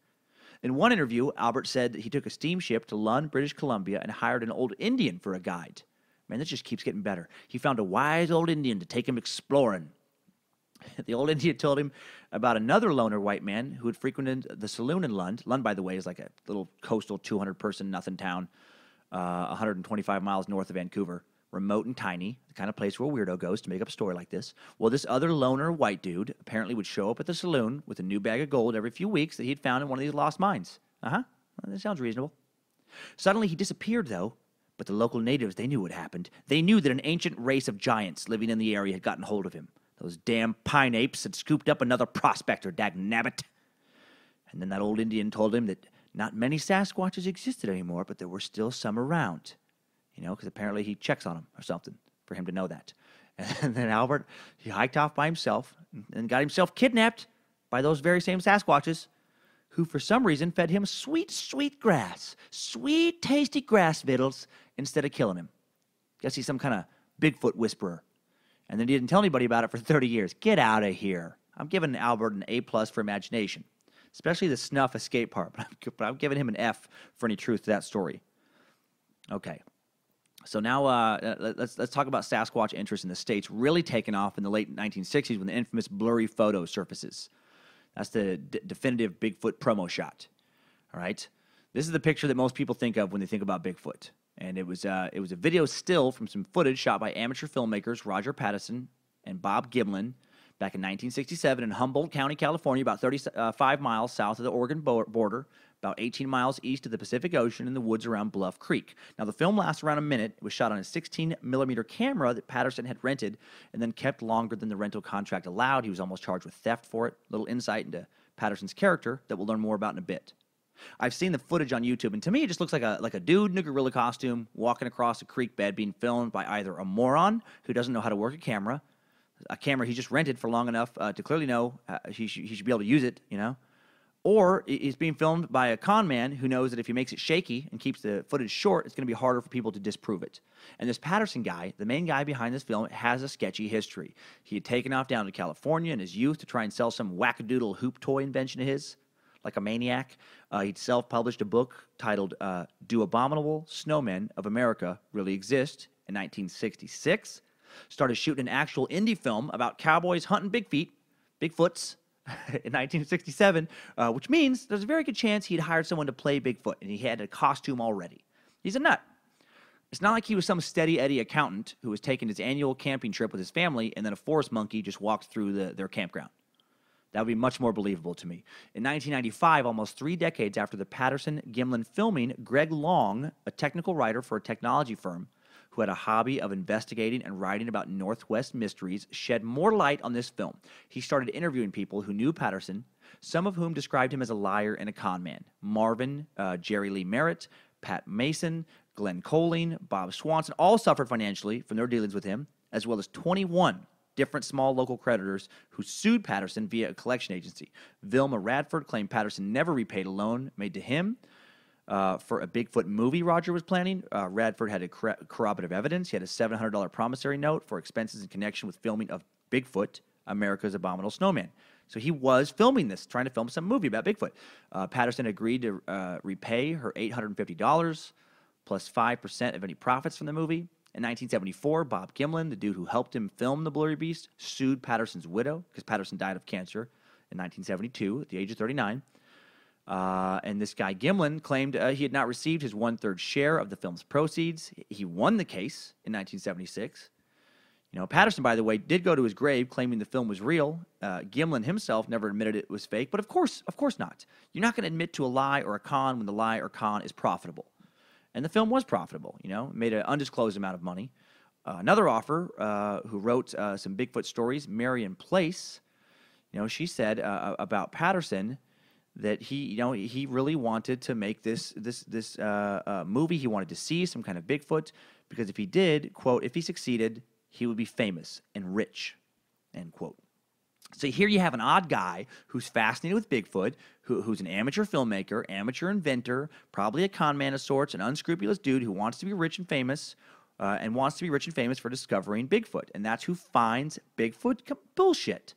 In one interview, Albert said that he took a steamship to Lund, British Columbia, and hired an old Indian for a guide. Man, this just keeps getting better. He found a wise old Indian to take him exploring. The old Indian told him about another loner white man who had frequented the saloon in Lund. Lund, by the way, is like a little coastal 200-person nothing town, 125 miles north of Vancouver. Remote and tiny, the kind of place where a weirdo goes to make up a story like this. Well, this other loner white dude apparently would show up at the saloon with a new bag of gold every few weeks that he'd found in one of these lost mines. Well, that sounds reasonable. Suddenly, he disappeared, though. But the local natives, they knew what happened. They knew that an ancient race of giants living in the area had gotten hold of him. Those damn pine apes had scooped up another prospector, dagnabbit. And then that old Indian told him that not many Sasquatches existed anymore, but there were still some around. Because apparently he checks on them or something for him to know that. And then Albert, he hiked off by himself and got himself kidnapped by those very same Sasquatches, who for some reason fed him sweet, sweet grass, sweet, tasty grass vittles instead of killing him. Guess he's some kind of Bigfoot whisperer. And then he didn't tell anybody about it for 30 years. Get out of here. I'm giving Albert an A+ for imagination, especially the snuff escape part, but I'm giving him an F for any truth to that story. Okay. So now let's talk about Sasquatch interest in the States really taking off in the late 1960s when the infamous blurry photo surfaces. That's the definitive Bigfoot promo shot. All right? This is the picture that most people think of when they think about Bigfoot. And it was a video still from some footage shot by amateur filmmakers Roger Patterson and Bob Gimlin back in 1967 in Humboldt County, California, about 35 miles south of the Oregon border, about 18 miles east of the Pacific Ocean in the woods around Bluff Creek. Now, the film lasts around a minute. It was shot on a 16-millimeter camera that Patterson had rented and then kept longer than the rental contract allowed. He was almost charged with theft for it. Little insight into Patterson's character that we'll learn more about in a bit. I've seen the footage on YouTube, and to me, it just looks like a dude in a gorilla costume walking across a creek bed being filmed by either a moron who doesn't know how to work a camera he just rented for long enough to clearly know he should be able to use it, or he's being filmed by a con man who knows that if he makes it shaky and keeps the footage short, it's going to be harder for people to disprove it. And this Patterson guy, the main guy behind this film, has a sketchy history. He had taken off down to California in his youth to try and sell some wackadoodle hoop toy invention of his, like a maniac. He'd self-published a book titled Do Abominable Snowmen of America Really Exist in 1966. Started shooting an actual indie film about cowboys hunting Bigfoots, in 1967, which means there's a very good chance he'd hired someone to play Bigfoot, and he had a costume already. He's a nut. It's not like he was some steady Eddie accountant who was taking his annual camping trip with his family, and then a forest monkey just walked through their campground. That would be much more believable to me. In 1995, almost 3 decades after the Patterson-Gimlin filming, Greg Long, a technical writer for a technology firm, who had a hobby of investigating and writing about Northwest mysteries, shed more light on this film. He started interviewing people who knew Patterson, some of whom described him as a liar and a con man. Marvin, Jerry Lee Merritt, Pat Mason, Glenn Coling, Bob Swanson, all suffered financially from their dealings with him, as well as 21 different small local creditors who sued Patterson via a collection agency. Vilma Radford claimed Patterson never repaid a loan made to him for a Bigfoot movie Roger was planning. Radford had corroborative evidence. He had a $700 promissory note for expenses in connection with filming of Bigfoot, America's Abominable Snowman. So he was filming this, trying to film some movie about Bigfoot. Patterson agreed to repay her $850 plus 5% of any profits from the movie. In 1974, Bob Gimlin, the dude who helped him film The Blurry Beast, sued Patterson's widow because Patterson died of cancer in 1972 at the age of 39. And this guy Gimlin claimed he had not received his one-third share of the film's proceeds. He won the case in 1976. Patterson, by the way, did go to his grave claiming the film was real. Gimlin himself never admitted it was fake, but of course not. You're not going to admit to a lie or a con when the lie or con is profitable. And the film was profitable, made an undisclosed amount of money. Another author who wrote some Bigfoot stories, Marion Place, she said about Patterson that he really wanted to make this movie. He wanted to see some kind of Bigfoot because if he did, quote, if he succeeded, he would be famous and rich, end quote. So here you have an odd guy who's fascinated with Bigfoot, who's an amateur filmmaker, amateur inventor, probably a con man of sorts, an unscrupulous dude who wants to be rich and famous, for discovering Bigfoot. And that's who finds Bigfoot bullshit.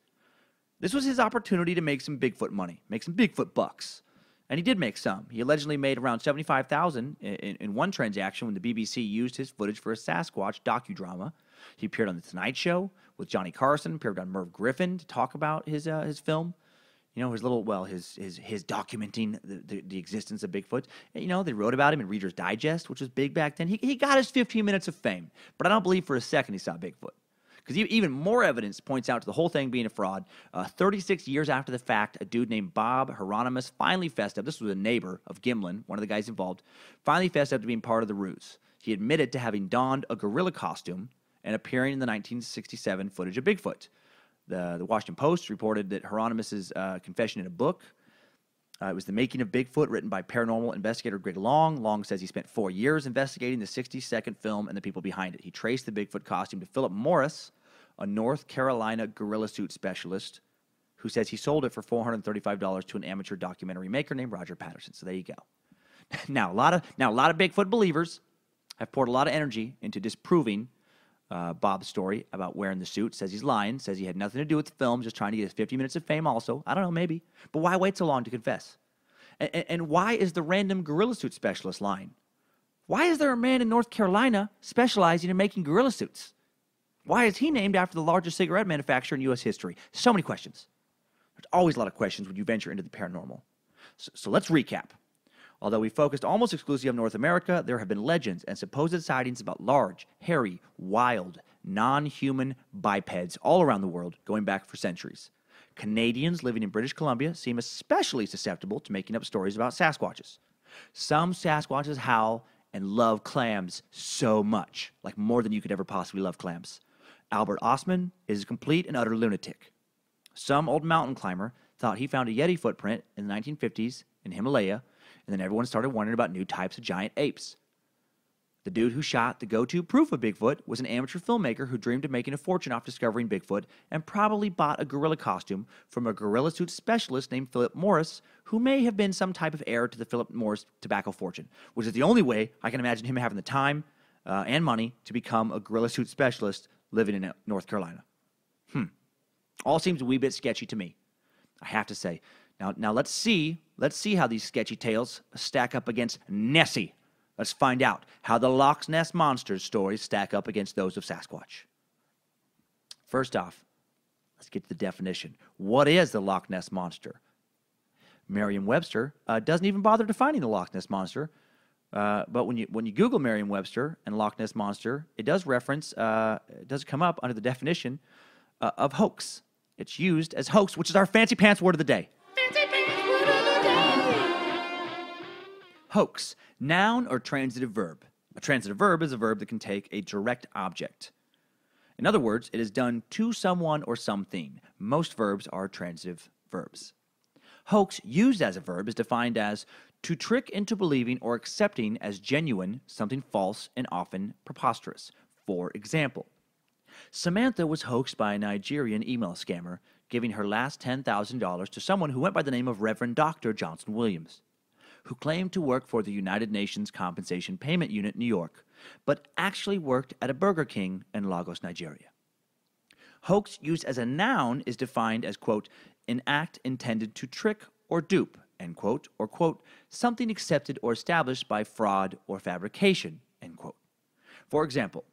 This was his opportunity to make some Bigfoot money, make some Bigfoot bucks. And he did make some. He allegedly made around $75,000 in one transaction when the BBC used his footage for a Sasquatch docudrama. He appeared on The Tonight Show with Johnny Carson, appeared on Merv Griffin to talk about his film. His documenting the existence of Bigfoot. They wrote about him in Reader's Digest, which was big back then. He got his 15 minutes of fame, but I don't believe for a second he saw Bigfoot. Because even more evidence points out to the whole thing being a fraud. 36 years after the fact, a dude named Bob Hieronymus finally fessed up. This was a neighbor of Gimlin, one of the guys involved, finally fessed up to being part of the ruse. He admitted to having donned a gorilla costume and appearing in the 1967 footage of Bigfoot. The Washington Post reported that Hieronymus's confession in a book. It was The Making of Bigfoot, written by paranormal investigator Greg Long. Long says he spent 4 years investigating the 60-second film and the people behind it. He traced the Bigfoot costume to Philip Morris, a North Carolina gorilla suit specialist, who says he sold it for $435 to an amateur documentary maker named Roger Patterson. So there you go. Now, a lot of Bigfoot believers have poured a lot of energy into disproving Bob's story about wearing the suit. Says he's lying, says he had nothing to do with the film, just trying to get his 50 minutes of fame also. I don't know, maybe. But why wait so long to confess? And why is the random gorilla suit specialist lying? Why is there a man in North Carolina specializing in making gorilla suits? Why is he named after the largest cigarette manufacturer in U.S. history? So many questions. There's always a lot of questions when you venture into the paranormal. So let's recap. Although we focused almost exclusively on North America, there have been legends and supposed sightings about large, hairy, wild, non-human bipeds all around the world going back for centuries. Canadians living in British Columbia seem especially susceptible to making up stories about Sasquatches. Some Sasquatches howl and love clams so much, like more than you could ever possibly love clams. Albert Ostman is a complete and utter lunatic. Some old mountain climber thought he found a Yeti footprint in the 1950s in Himalaya, and then everyone started wondering about new types of giant apes. The dude who shot the go-to proof of Bigfoot was an amateur filmmaker who dreamed of making a fortune off discovering Bigfoot and probably bought a gorilla costume from a gorilla suit specialist named Philip Morris, who may have been some type of heir to the Philip Morris tobacco fortune, which is the only way I can imagine him having the time and money to become a gorilla suit specialist living in North Carolina. All seems a wee bit sketchy to me, I have to say. Now let's see how these sketchy tales stack up against Nessie. Let's find out how the Loch Ness Monster's stories stack up against those of Sasquatch. First off, let's get to the definition. What is the Loch Ness Monster? Merriam-Webster doesn't even bother defining the Loch Ness Monster. But when you Google Merriam-Webster and Loch Ness Monster, it does come up under the definition of hoax. It's used as hoax, which is our fancy pants word of the day. Hoax, noun or transitive verb. A transitive verb is a verb that can take a direct object. In other words, it is done to someone or something. Most verbs are transitive verbs. Hoax, used as a verb, is defined as to trick into believing or accepting as genuine something false and often preposterous. For example, Samantha was hoaxed by a Nigerian email scammer, giving her last $10,000 to someone who went by the name of Reverend Dr. Johnson Williams, who claimed to work for the United Nations Compensation Payment Unit in New York, but actually worked at a Burger King in Lagos, Nigeria. Hoax used as a noun is defined as, quote, an act intended to trick or dupe, end quote, or, quote, something accepted or established by fraud or fabrication, end quote. For example,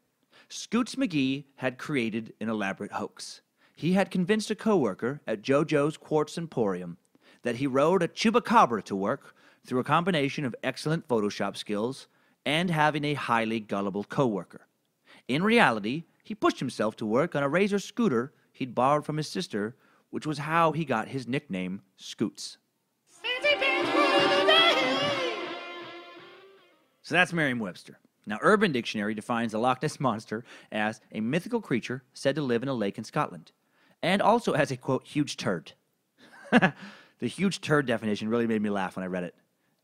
Scoots McGee had created an elaborate hoax. He had convinced a coworker at JoJo's Quartz Emporium that he rode a chupacabra to work through a combination of excellent Photoshop skills and having a highly gullible coworker. In reality, he pushed himself to work on a Razor scooter he'd borrowed from his sister, which was how he got his nickname, Scoots. So that's Merriam-Webster. Now, Urban Dictionary defines the Loch Ness Monster as a mythical creature said to live in a lake in Scotland, and also as a, quote, huge turd. The huge turd definition really made me laugh when I read it.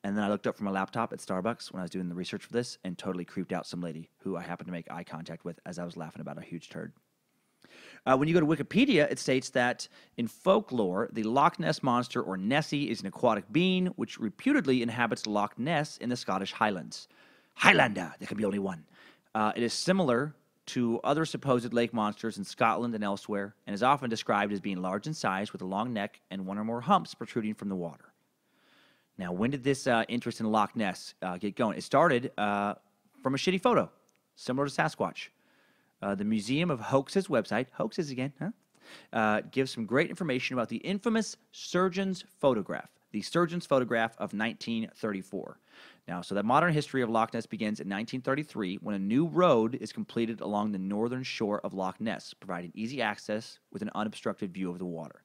And then I looked up from my laptop at Starbucks when I was doing the research for this and totally creeped out some lady who I happened to make eye contact with as I was laughing about a huge turd. When you go to Wikipedia, it states that in folklore, the Loch Ness Monster, or Nessie, is an aquatic being which reputedly inhabits Loch Ness in the Scottish Highlands. Highlander, there can be only one. It is similar to other supposed lake monsters in Scotland and elsewhere, and is often described as being large in size with a long neck and one or more humps protruding from the water. Now, when did this interest in Loch Ness get going? It started from a shitty photo, similar to Sasquatch. The Museum of Hoaxes website, hoaxes again, gives some great information about the infamous surgeon's photograph, the surgeon's photograph of 1934. Now, so that modern history of Loch Ness begins in 1933 when a new road is completed along the northern shore of Loch Ness, providing easy access with an unobstructed view of the water.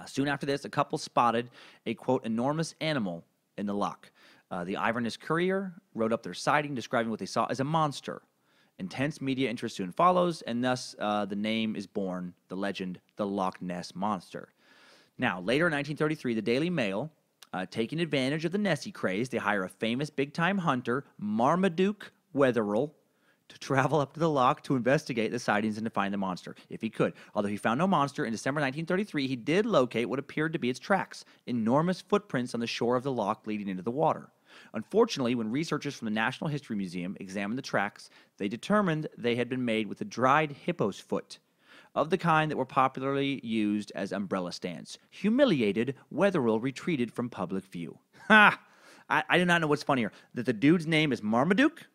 Soon after this, a couple spotted a, quote, enormous animal in the loch. The Inverness Courier wrote up their sighting, describing what they saw as a monster. Intense media interest soon follows, and thus the name is born, the legend, the Loch Ness Monster. Now, later in 1933, the Daily Mail, taking advantage of the Nessie craze, they hire a famous big-time hunter, Marmaduke Wetherell, to travel up to the loch to investigate the sightings and to find the monster, if he could. Although he found no monster, in December 1933, he did locate what appeared to be its tracks, enormous footprints on the shore of the loch leading into the water. Unfortunately, when researchers from the National History Museum examined the tracks, they determined they had been made with a dried hippo's foot, of the kind that were popularly used as umbrella stands. Humiliated, Wetherell retreated from public view. Ha! I do not know what's funnier, that the dude's name is Marmaduke,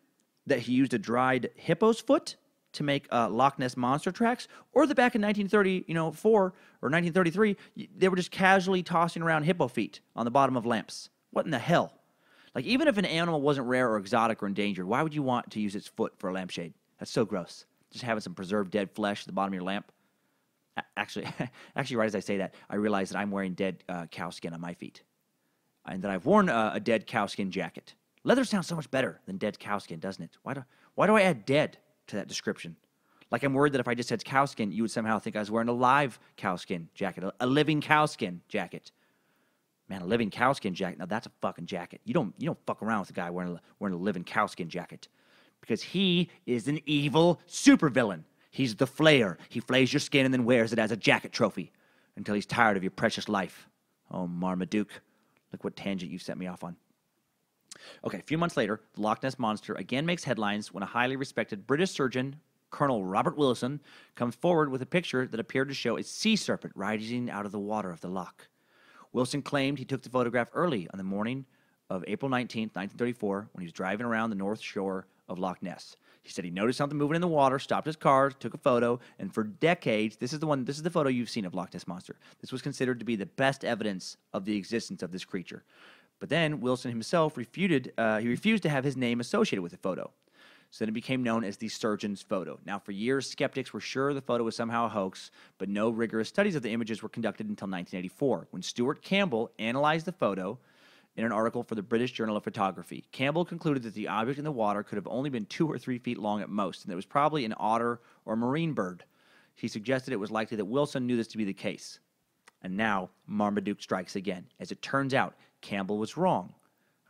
that he used a dried hippo's foot to make Loch Ness Monster tracks, or that back in 1934 or 1933, they were just casually tossing around hippo feet on the bottom of lamps. What in the hell? Like, even if an animal wasn't rare or exotic or endangered, why would you want to use its foot for a lampshade? That's so gross. Just having some preserved dead flesh at the bottom of your lamp. Actually, right as I say that, I realize that I'm wearing dead cow skin on my feet, and that I've worn a dead cow skin jacket. Leather sounds so much better than dead cow skin, doesn't it? Why do I add dead to that description? Like, I'm worried that if I just said cow skin, you would somehow think I was wearing a live cow skin jacket, a living cow skin jacket. Man, a living cow skin jacket, now that's a fucking jacket. You don't fuck around with a guy wearing a living cow skin jacket, because he is an evil supervillain. He's the flayer. He flays your skin and then wears it as a jacket trophy until he's tired of your precious life. Oh, Marmaduke. Look what tangent you set me off on. Okay, a few months later, the Loch Ness Monster again makes headlines when a highly respected British surgeon, Colonel Robert Wilson, comes forward with a picture that appeared to show a sea serpent rising out of the water of the loch. Wilson claimed he took the photograph early on the morning of April 19, 1934, when he was driving around the north shore of Loch Ness. He said he noticed something moving in the water, stopped his car, took a photo, and for decades, this is the photo you've seen of Loch Ness Monster. This was considered to be the best evidence of the existence of this creature. But then Wilson himself refused to have his name associated with the photo. So then it became known as the surgeon's photo. Now, for years, skeptics were sure the photo was somehow a hoax, but no rigorous studies of the images were conducted until 1984, when Stuart Campbell analyzed the photo in an article for the British Journal of Photography. Campbell concluded that the object in the water could have only been 2 or 3 feet long at most, and that it was probably an otter or marine bird. He suggested it was likely that Wilson knew this to be the case. And now Marmaduke strikes again. As it turns out, Campbell was wrong.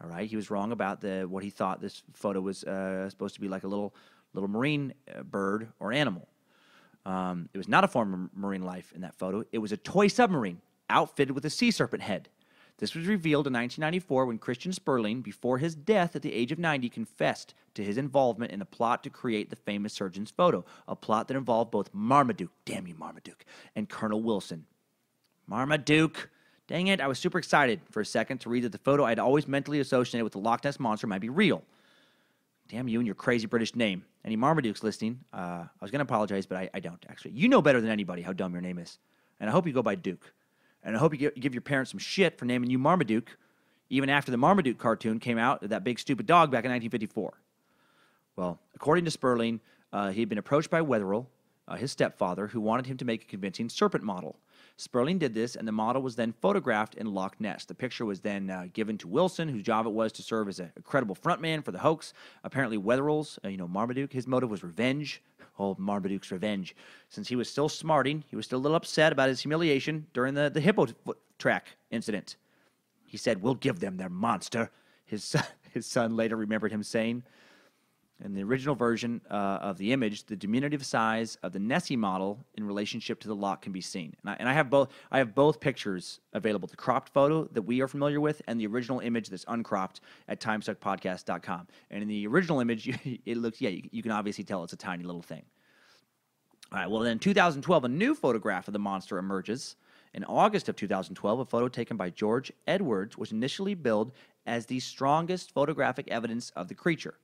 All right, he was wrong about what he thought this photo was supposed to be, like a little marine bird or animal. It was not a form of marine life in that photo. It was a toy submarine outfitted with a sea serpent head. This was revealed in 1994 when Christian Sperling, before his death at the age of 90, confessed to his involvement in a plot to create the famous surgeon's photo, a plot that involved both Marmaduke, damn you Marmaduke, and Colonel Wilson. Marmaduke. Dang it, I was super excited for a second to read that the photo I'd always mentally associated with the Loch Ness Monster might be real. Damn you and your crazy British name. Any Marmadukes listening, I was going to apologize, but I don't, actually. You know better than anybody how dumb your name is. And I hope you go by Duke. And I hope you give your parents some shit for naming you Marmaduke, even after the Marmaduke cartoon came out, that big stupid dog back in 1954. Well, according to Sperling, he had been approached by Wetherell, his stepfather, who wanted him to make a convincing serpent model. Sperling did this, and the model was then photographed in Loch Ness. The picture was then given to Wilson, whose job it was to serve as a credible frontman for the hoax. Apparently, Wetherell's, Marmaduke, his motive was revenge. Oh, Marmaduke's revenge. Since he was still smarting, he was still a little upset about his humiliation during the hippo track incident. He said, "We'll give them their monster," his son later remembered him saying. In the original version of the image, the diminutive size of the Nessie model in relationship to the Loch can be seen. And I have both pictures available, the cropped photo that we are familiar with and the original image that's uncropped at timesuckpodcast.com. And in the original image, it looks, you can obviously tell it's a tiny little thing. All right, well, then in 2012, a new photograph of the monster emerges. In August of 2012, a photo taken by George Edwards was initially billed as the strongest photographic evidence of the creature.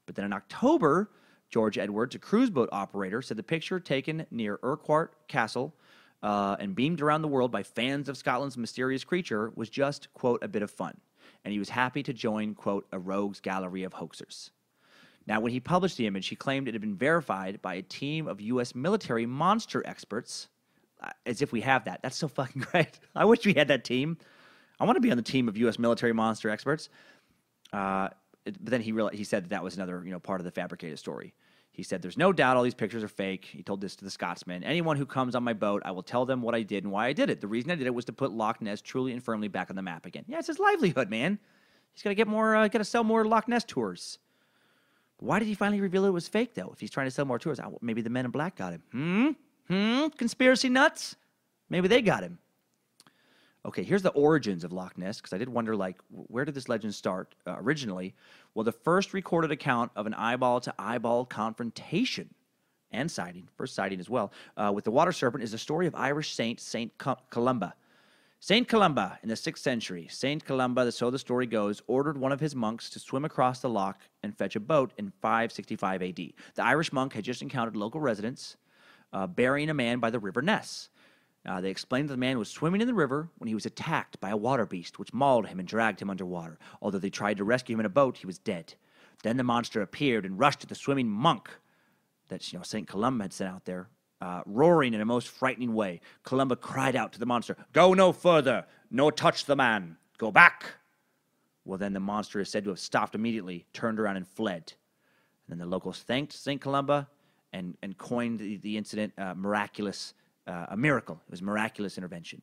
But then in October, George Edwards, a cruise boat operator, said the picture taken near Urquhart Castle and beamed around the world by fans of Scotland's mysterious creature was just, quote, a bit of fun. And he was happy to join, quote, a rogues gallery of hoaxers. Now, when he published the image, he claimed it had been verified by a team of U.S. military monster experts. As if we have that. That's so fucking great. I wish we had that team. I want to be on the team of U.S. military monster experts. But then he said that was another part of the fabricated story. He said, "There's no doubt all these pictures are fake." He told this to the Scotsman. "Anyone who comes on my boat, I will tell them what I did and why I did it. The reason I did it was to put Loch Ness truly and firmly back on the map again." Yeah, it's his livelihood, man. He's got to get more, got to sell more Loch Ness tours. But why did he finally reveal it was fake, though? If he's trying to sell more tours, maybe the Men in Black got him. Conspiracy nuts? Maybe they got him. Okay, here's the origins of Loch Ness, because I did wonder, where did this legend start originally? Well, the first recorded account of an eyeball-to-eyeball confrontation and sighting, first sighting as well, with the water serpent is the story of Irish Saint Columba. Saint Columba, in the 6th century, Saint Columba, so the story goes, ordered one of his monks to swim across the loch and fetch a boat in 565 AD. The Irish monk had just encountered local residents burying a man by the river Ness. They explained that the man was swimming in the river when he was attacked by a water beast, which mauled him and dragged him underwater. Although they tried to rescue him in a boat, he was dead. Then the monster appeared and rushed at the swimming monk that St. Columba had sent out there, roaring in a most frightening way. Columba cried out to the monster, "Go no further, nor touch the man. Go back." Well, then the monster is said to have stopped immediately, turned around, and fled. And then the locals thanked St. Columba and coined the incident miraculous. A miracle. It was miraculous intervention.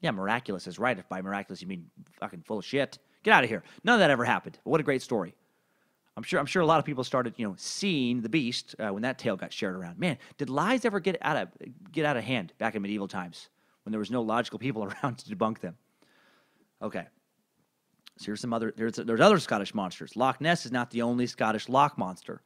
Yeah, miraculous is right. If by miraculous you mean fucking full of shit, get out of here. None of that ever happened. But what a great story. I'm sure a lot of people started, seeing the beast when that tale got shared around. Man, did lies ever get out of hand back in medieval times when there was no logical people around to debunk them? Okay. So here's some other. There's other Scottish monsters. Loch Ness is not the only Scottish loch monster.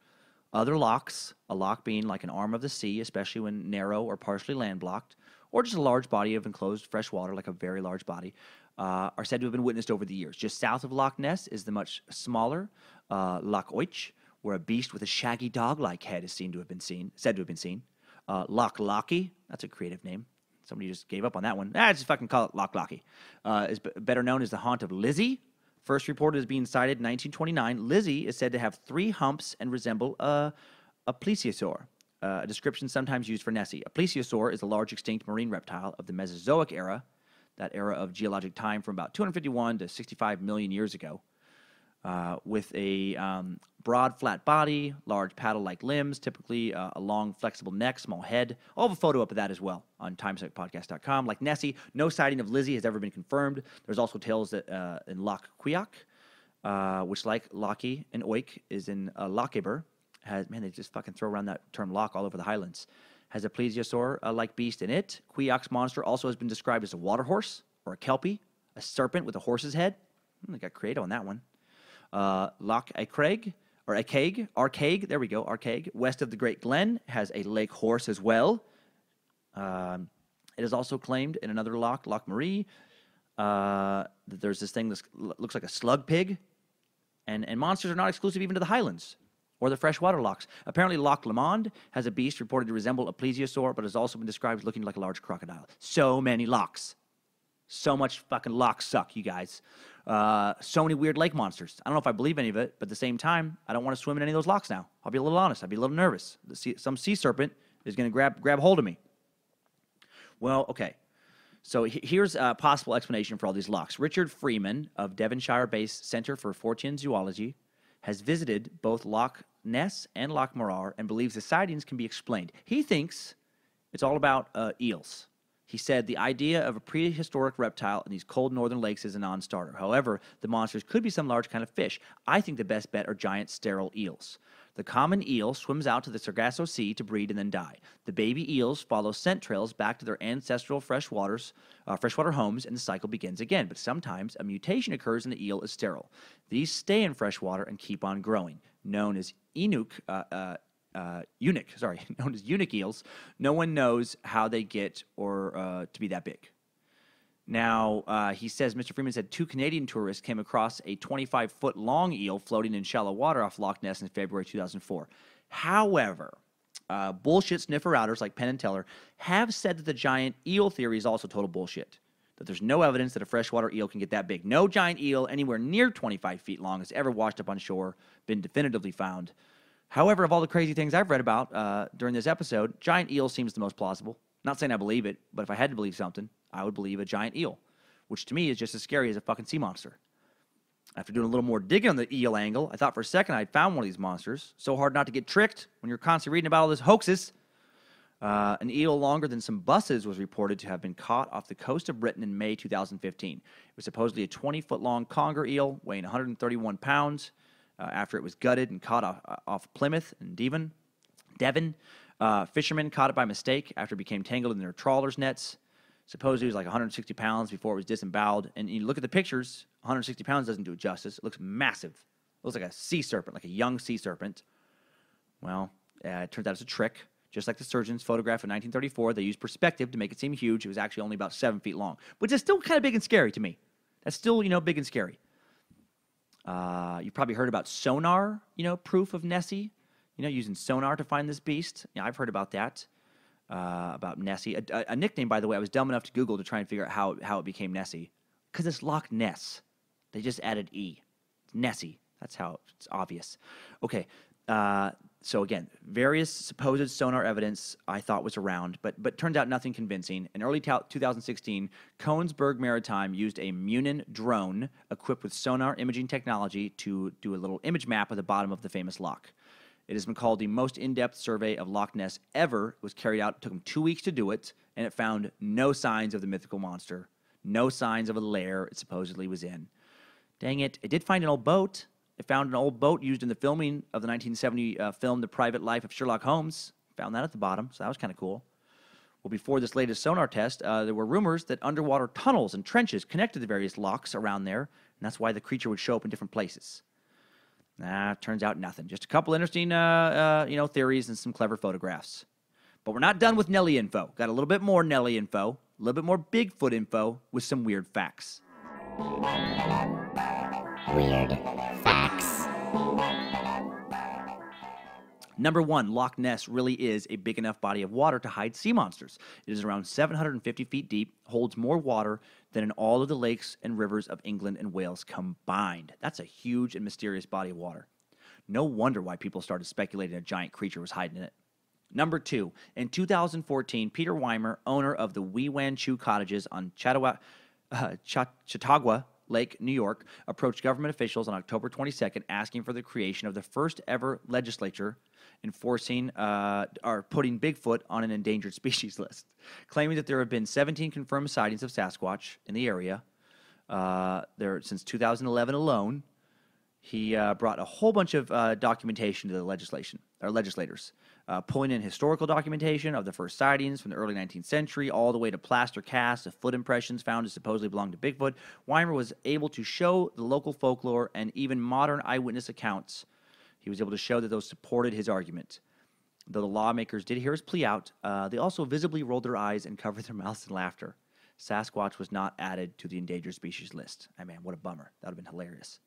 Other lochs, a loch being like an arm of the sea, especially when narrow or partially landlocked, or just a large body of enclosed fresh water, like a very large body, are said to have been witnessed over the years. Just south of Loch Ness is the much smaller Loch Oich, where a beast with a shaggy dog-like head is said to have been seen. Loch Lochy, that's a creative name. Somebody just gave up on that one. Just fucking call it Loch Lochy. Is better known as the haunt of Lizzie. First reported as being sighted in 1929, Lizzie is said to have 3 humps and resemble a plesiosaur, a description sometimes used for Nessie. A plesiosaur is a large extinct marine reptile of the Mesozoic era, that era of geologic time from about 251 to 65 million years ago, with a broad, flat body, large paddle-like limbs, typically a long, flexible neck, small head. I'll have a photo up of that as well on timesuckpodcast.com. Like Nessie, no sighting of Lizzie has ever been confirmed. There's also tales that in Loch Cuiach, which like Lochy and Oich is in Lochaber, they just fucking throw around that term loch all over the Highlands, has a plesiosaur-like beast in it. Cuiach's monster also has been described as a water horse or a kelpie, a serpent with a horse's head. They got creative on that one. Loch Arkaig, west of the Great Glen, has a lake horse as well. It is also claimed in another loch, Loch Marie, that there's this thing that looks like a slug pig, and monsters are not exclusive even to the Highlands or the freshwater lochs. Apparently, Loch Lomond has a beast reported to resemble a plesiosaur, but has also been described as looking like a large crocodile. So many lochs. So much fucking loch suck, you guys. So many weird lake monsters. I don't know if I believe any of it, but at the same time, I don't want to swim in any of those lochs now. I'll be a little honest. I'd be a little nervous. Some sea serpent is going to grab hold of me. Well, okay. So here's a possible explanation for all these lochs. Richard Freeman of Devonshire-based Centre for Fortean Zoology has visited both Loch Ness and Loch Morar and believes the sightings can be explained. He thinks it's all about eels. He said the idea of a prehistoric reptile in these cold northern lakes is a non-starter. However, the monsters could be some large kind of fish. I think the best bet are giant sterile eels. The common eel swims out to the Sargasso Sea to breed and then die. The baby eels follow scent trails back to their ancestral freshwater homes, and the cycle begins again. But sometimes a mutation occurs and the eel is sterile. These stay in freshwater and keep on growing, known as eunuch eels. No one knows how they get or to be that big. Now, he says, Mr. Freeman said 2 Canadian tourists came across a 25-foot long eel floating in shallow water off Loch Ness in February 2004. However, bullshit sniffer outers like Penn and Teller have said that the giant eel theory is also total bullshit, that there's no evidence that a freshwater eel can get that big. No giant eel anywhere near 25 feet long has ever washed up on shore, been definitively found. However, of all the crazy things I've read about during this episode, giant eel seems the most plausible. Not saying I believe it, but if I had to believe something, I would believe a giant eel, which to me is just as scary as a fucking sea monster. After doing a little more digging on the eel angle, I thought for a second I'd found one of these monsters. So hard not to get tricked when you're constantly reading about all this hoaxes. An eel longer than some buses was reported to have been caught off the coast of Britain in May 2015. It was supposedly a 20-foot-long conger eel weighing 131 pounds after it was gutted and caught off Plymouth and Devon. Fishermen caught it by mistake after it became tangled in their trawlers' nets. Supposedly it was like 160 pounds before it was disemboweled. And you look at the pictures, 160 pounds doesn't do it justice. It looks massive. It looks like a sea serpent, like a young sea serpent. Well, it turns out it's a trick. Just like the surgeon's photograph in 1934, they used perspective to make it seem huge. It was actually only about 7 feet long, which is still kind of big and scary to me. That's still, big and scary. You've probably heard about sonar, proof of Nessie, using sonar to find this beast. Yeah, I've heard about that. About Nessie. A nickname, by the way, I was dumb enough to Google to try and figure out how it became Nessie. Because it's Loch Ness. They just added E. It's Nessie. That's how it's obvious. Okay. So again, various supposed sonar evidence I thought was around, but turned out nothing convincing. In early 2016, Coensburg Maritime used a Munin drone equipped with sonar imaging technology to do a little image map of the bottom of the famous loch. It has been called the most in-depth survey of Loch Ness ever. It was carried out. It took them 2 weeks to do it, and it found no signs of the mythical monster, no signs of a lair it supposedly was in. Dang it. It did find an old boat. It found an old boat used in the filming of the 1970 film The Private Life of Sherlock Holmes. Found that at the bottom, so that was kind of cool. Well, before this latest sonar test, there were rumors that underwater tunnels and trenches connected the various lochs around there, and that's why the creature would show up in different places. Turns out nothing. Just a couple interesting, theories and some clever photographs. But we're not done with Nelly info. Got a little bit more Nelly info, a little bit more Bigfoot info with some weird facts. Weird facts. Number 1, Loch Ness really is a big enough body of water to hide sea monsters. It is around 750 feet deep, holds more water than in all of the lakes and rivers of England and Wales combined. That's a huge and mysterious body of water. No wonder why people started speculating a giant creature was hiding in it. Number 2, in 2014, Peter Weimer, owner of the Wee Wan Choo cottages on Chautauqua Lake, New York, approached government officials on October 22nd asking for the creation of the first ever legislature enforcing or putting Bigfoot on an endangered species list, claiming that there have been 17 confirmed sightings of Sasquatch in the area there since 2011 alone. He brought a whole bunch of documentation to the legislators, pulling in historical documentation of the first sightings from the early 19th century all the way to plaster casts of foot impressions found to supposedly belong to Bigfoot. Weimer was able to show the local folklore and even modern eyewitness accounts. He was able to show that those supported his argument. Though the lawmakers did hear his plea out, they also visibly rolled their eyes and covered their mouths in laughter. Sasquatch was not added to the endangered species list. I mean, what a bummer. That would have been hilarious.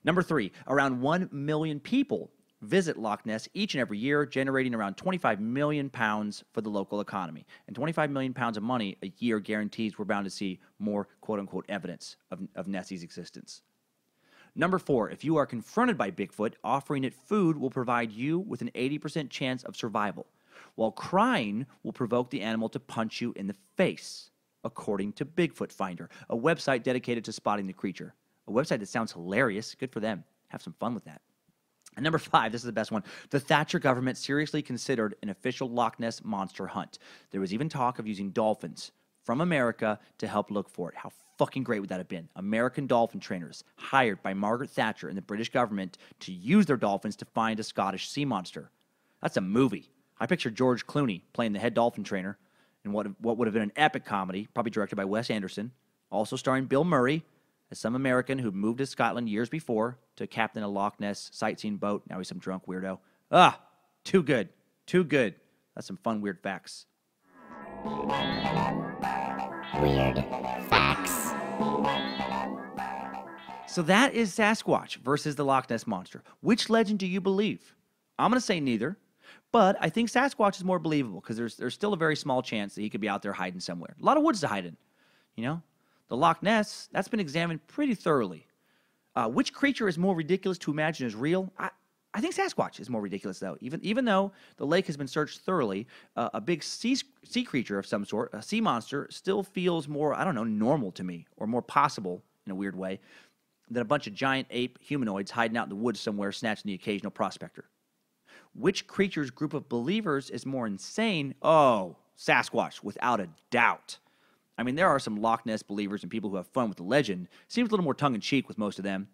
Number 3, around 1 million people visit Loch Ness each and every year, generating around 25 million pounds for the local economy. And 25 million pounds of money a year guarantees we're bound to see more quote-unquote evidence of Nessie's existence. Number 4, if you are confronted by Bigfoot, offering it food will provide you with an 80% chance of survival, while crying will provoke the animal to punch you in the face, according to Bigfoot Finder, a website dedicated to spotting the creature. A website that sounds hilarious. Good for them. Have some fun with that. And number 5, this is the best one. The Thatcher government seriously considered an official Loch Ness monster hunt. There was even talk of using dolphins from America to help look for it. How fucking great would that have been? American dolphin trainers hired by Margaret Thatcher and the British government to use their dolphins to find a Scottish sea monster. That's a movie. I picture George Clooney playing the head dolphin trainer in what would have been an epic comedy, probably directed by Wes Anderson, also starring Bill Murray as some American who moved to Scotland years before to captain a Loch Ness sightseeing boat. Now he's some drunk weirdo. Too good. Too good. That's some fun, weird facts. Weird facts. So that is Sasquatch versus the Loch Ness Monster. Which legend do you believe? I'm going to say neither, but I think Sasquatch is more believable because there's still a very small chance that he could be out there hiding somewhere. A lot of woods to hide in, you know? The Loch Ness, that's been examined pretty thoroughly. Which creature is more ridiculous to imagine is real? I think Sasquatch is more ridiculous, though. Even though the lake has been searched thoroughly, a big sea creature of some sort, a sea monster, still feels more, normal to me, or more possible in a weird way, than a bunch of giant ape humanoids hiding out in the woods somewhere snatching the occasional prospector. Which creature's group of believers is more insane? Oh, Sasquatch, without a doubt. I mean, there are some Loch Ness believers and people who have fun with the legend. Seems a little more tongue-in-cheek with most of them.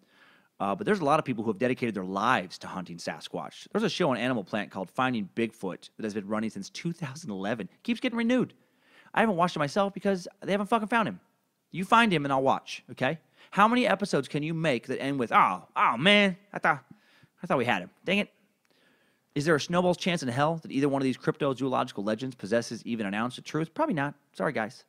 But there's a lot of people who have dedicated their lives to hunting Sasquatch. There's a show on Animal Planet called Finding Bigfoot that has been running since 2011. Keeps getting renewed. I haven't watched it myself because they haven't fucking found him. You find him and I'll watch, okay? How many episodes can you make that end with, oh man, I thought we had him. Dang it. Is there a snowball's chance in hell that either one of these cryptozoological legends possesses even an ounce of truth? Probably not. Sorry, guys.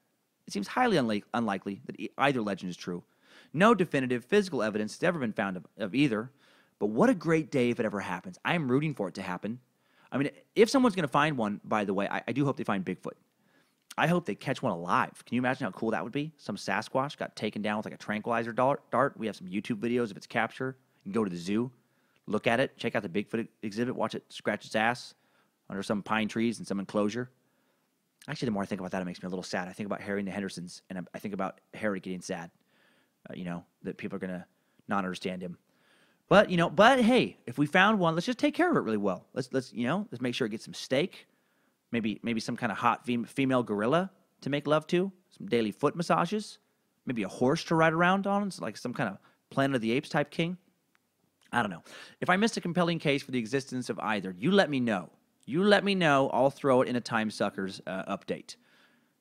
It seems highly unlikely that either legend is true. No definitive physical evidence has ever been found of either. But what a great day if it ever happens. I am rooting for it to happen. I mean, if someone's going to find one, by the way, I do hope they find Bigfoot. I hope they catch one alive. Can you imagine how cool that would be? Some Sasquatch got taken down with like a tranquilizer dart. We have some YouTube videos of its capture. You can go to the zoo, look at it, check out the Bigfoot exhibit, watch it scratch its ass under some pine trees in some enclosure. Actually, the more I think about that, it makes me a little sad. I think about Harry and the Hendersons, and I think about Harry getting sad. That people are going to not understand him. But hey, if we found one, let's just take care of it really well. Let's make sure it gets some steak, maybe some kind of hot female gorilla to make love to, some daily foot massages, maybe a horse to ride around on, it's like some kind of Planet of the Apes type king. I don't know. If I missed a compelling case for the existence of either, you let me know. I'll throw it in a Timesuckers update.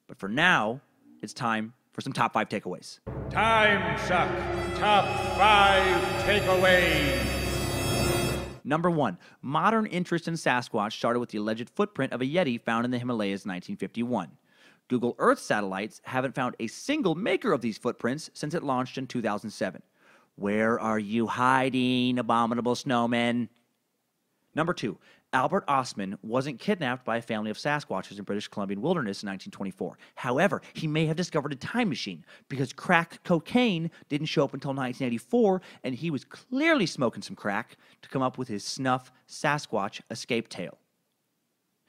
But for now, it's time for some top 5 takeaways. Timesuck Top 5 Takeaways. Number 1, modern interest in Sasquatch started with the alleged footprint of a Yeti found in the Himalayas in 1951. Google Earth satellites haven't found a single maker of these footprints since it launched in 2007. Where are you hiding, abominable snowmen? Number 2, Albert Ostman wasn't kidnapped by a family of Sasquatches in British Columbian wilderness in 1924. However, he may have discovered a time machine because crack cocaine didn't show up until 1984, and he was clearly smoking some crack to come up with his snuff Sasquatch escape tale.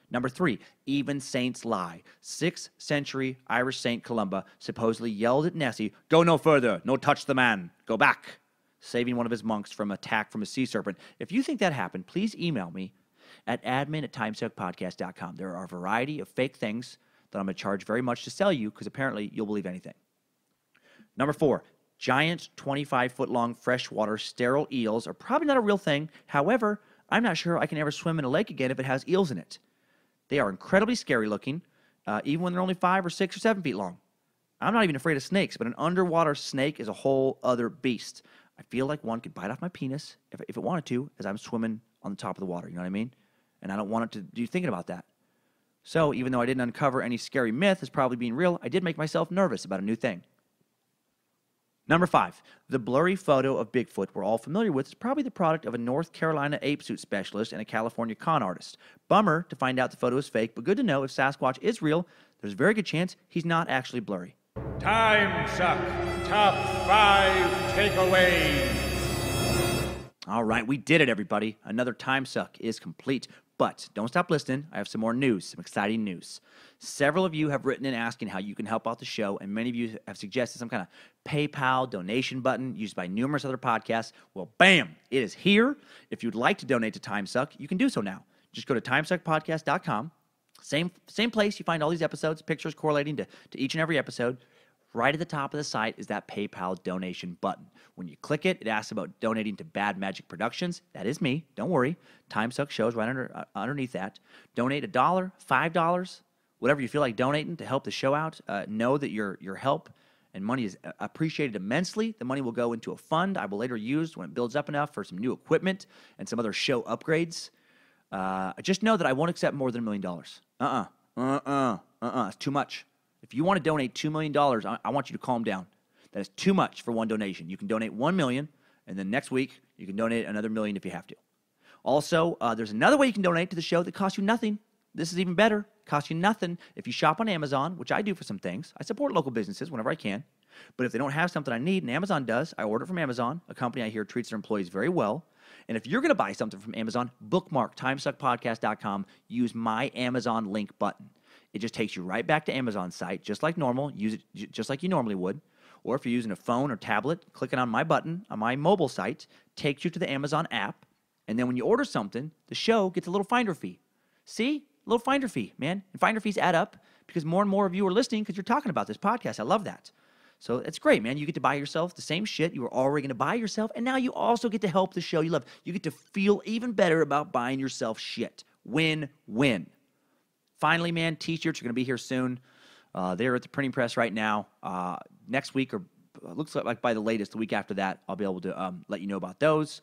Number 3, even saints lie. 6th century Irish Saint Columba supposedly yelled at Nessie, "Go no further, no touch the man, go back," saving one of his monks from attack from a sea serpent. If you think that happened, please email me at admin@timesuckpodcast.com. There are a variety of fake things that I'm going to charge very much to sell you because apparently you'll believe anything. Number 4, giant 25-foot-long freshwater sterile eels are probably not a real thing. However, I'm not sure I can ever swim in a lake again if it has eels in it. They are incredibly scary looking, even when they're only 5 or 6 or 7 feet long. I'm not even afraid of snakes, but an underwater snake is a whole other beast. I feel like one could bite off my penis if it wanted to as I'm swimming on the top of the water, you know what I mean? and I don't want it to be thinking about that. So even though I didn't uncover any scary myth as probably being real, I did make myself nervous about a new thing. Number 5, the blurry photo of Bigfoot we're all familiar with is probably the product of a North Carolina ape suit specialist and a California con artist. Bummer to find out the photo is fake, but good to know if Sasquatch is real, there's a very good chance he's not actually blurry. Timesuck Top 5 Takeaways. All right, we did it, everybody. Another Timesuck is complete. But don't stop listening. I have some more news, some exciting news. Several of you have written in asking how you can help out the show, and many of you have suggested some kind of PayPal donation button used by numerous other podcasts. Well, bam, it is here. If you'd like to donate to Timesuck, you can do so now. Just go to timesuckpodcast.com. Same place you find all these episodes, pictures correlating to each and every episode. Right at the top of the site is that PayPal donation button. When you click it, it asks about donating to Bad Magic Productions. That is me. Don't worry. Timesuck shows right underneath that. Donate $1, $5, whatever you feel like donating to help the show out. Know that your help and money is appreciated immensely. The money will go into a fund I will later use when it builds up enough for some new equipment and some other show upgrades. Just know that I won't accept more than $1 million. It's too much. If you want to donate $2 million, I want you to calm down. That is too much for one donation. You can donate $1 million, and then next week you can donate another $1 million if you have to. Also, there's another way you can donate to the show that costs you nothing. This is even better. Costs you nothing if you shop on Amazon, which I do for some things. I support local businesses whenever I can. But if they don't have something I need, and Amazon does, I order it from Amazon, a company I hear treats their employees very well. And if you're going to buy something from Amazon, bookmark timesuckpodcast.com, use my Amazon link button. It just takes you right back to Amazon's site, just like normal. Use it just like you normally would. Or if you're using a phone or tablet, clicking on my button on my mobile site takes you to the Amazon app. And then when you order something, the show gets a little finder fee. See? A little finder fee, man. And finder fees add up because more and more of you are listening because you're talking about this podcast. I love that. So it's great, man. You get to buy yourself the same shit you were already going to buy yourself, and now you also get to help the show you love. You get to feel even better about buying yourself shit. Win-win. Finally, man, T-shirts are going to be here soon. They're at the printing press right now. Next week, or looks like by the latest, the week after that, I'll be able to let you know about those.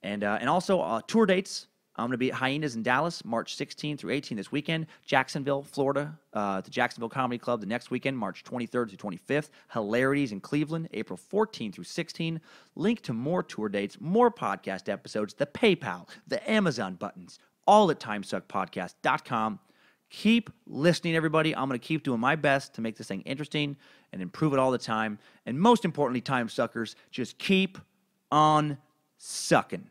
And also tour dates. I'm going to be at Hyenas in Dallas, March 16 through 18 this weekend. Jacksonville, Florida, the Jacksonville Comedy Club the next weekend, March 23rd through 25th. Hilarities in Cleveland, April 14 through 16. Link to more tour dates, more podcast episodes, the PayPal, the Amazon buttons, all at timesuckpodcast.com. Keep listening, everybody. I'm going to keep doing my best to make this thing interesting and improve it all the time. And most importantly, time suckers, just keep on sucking.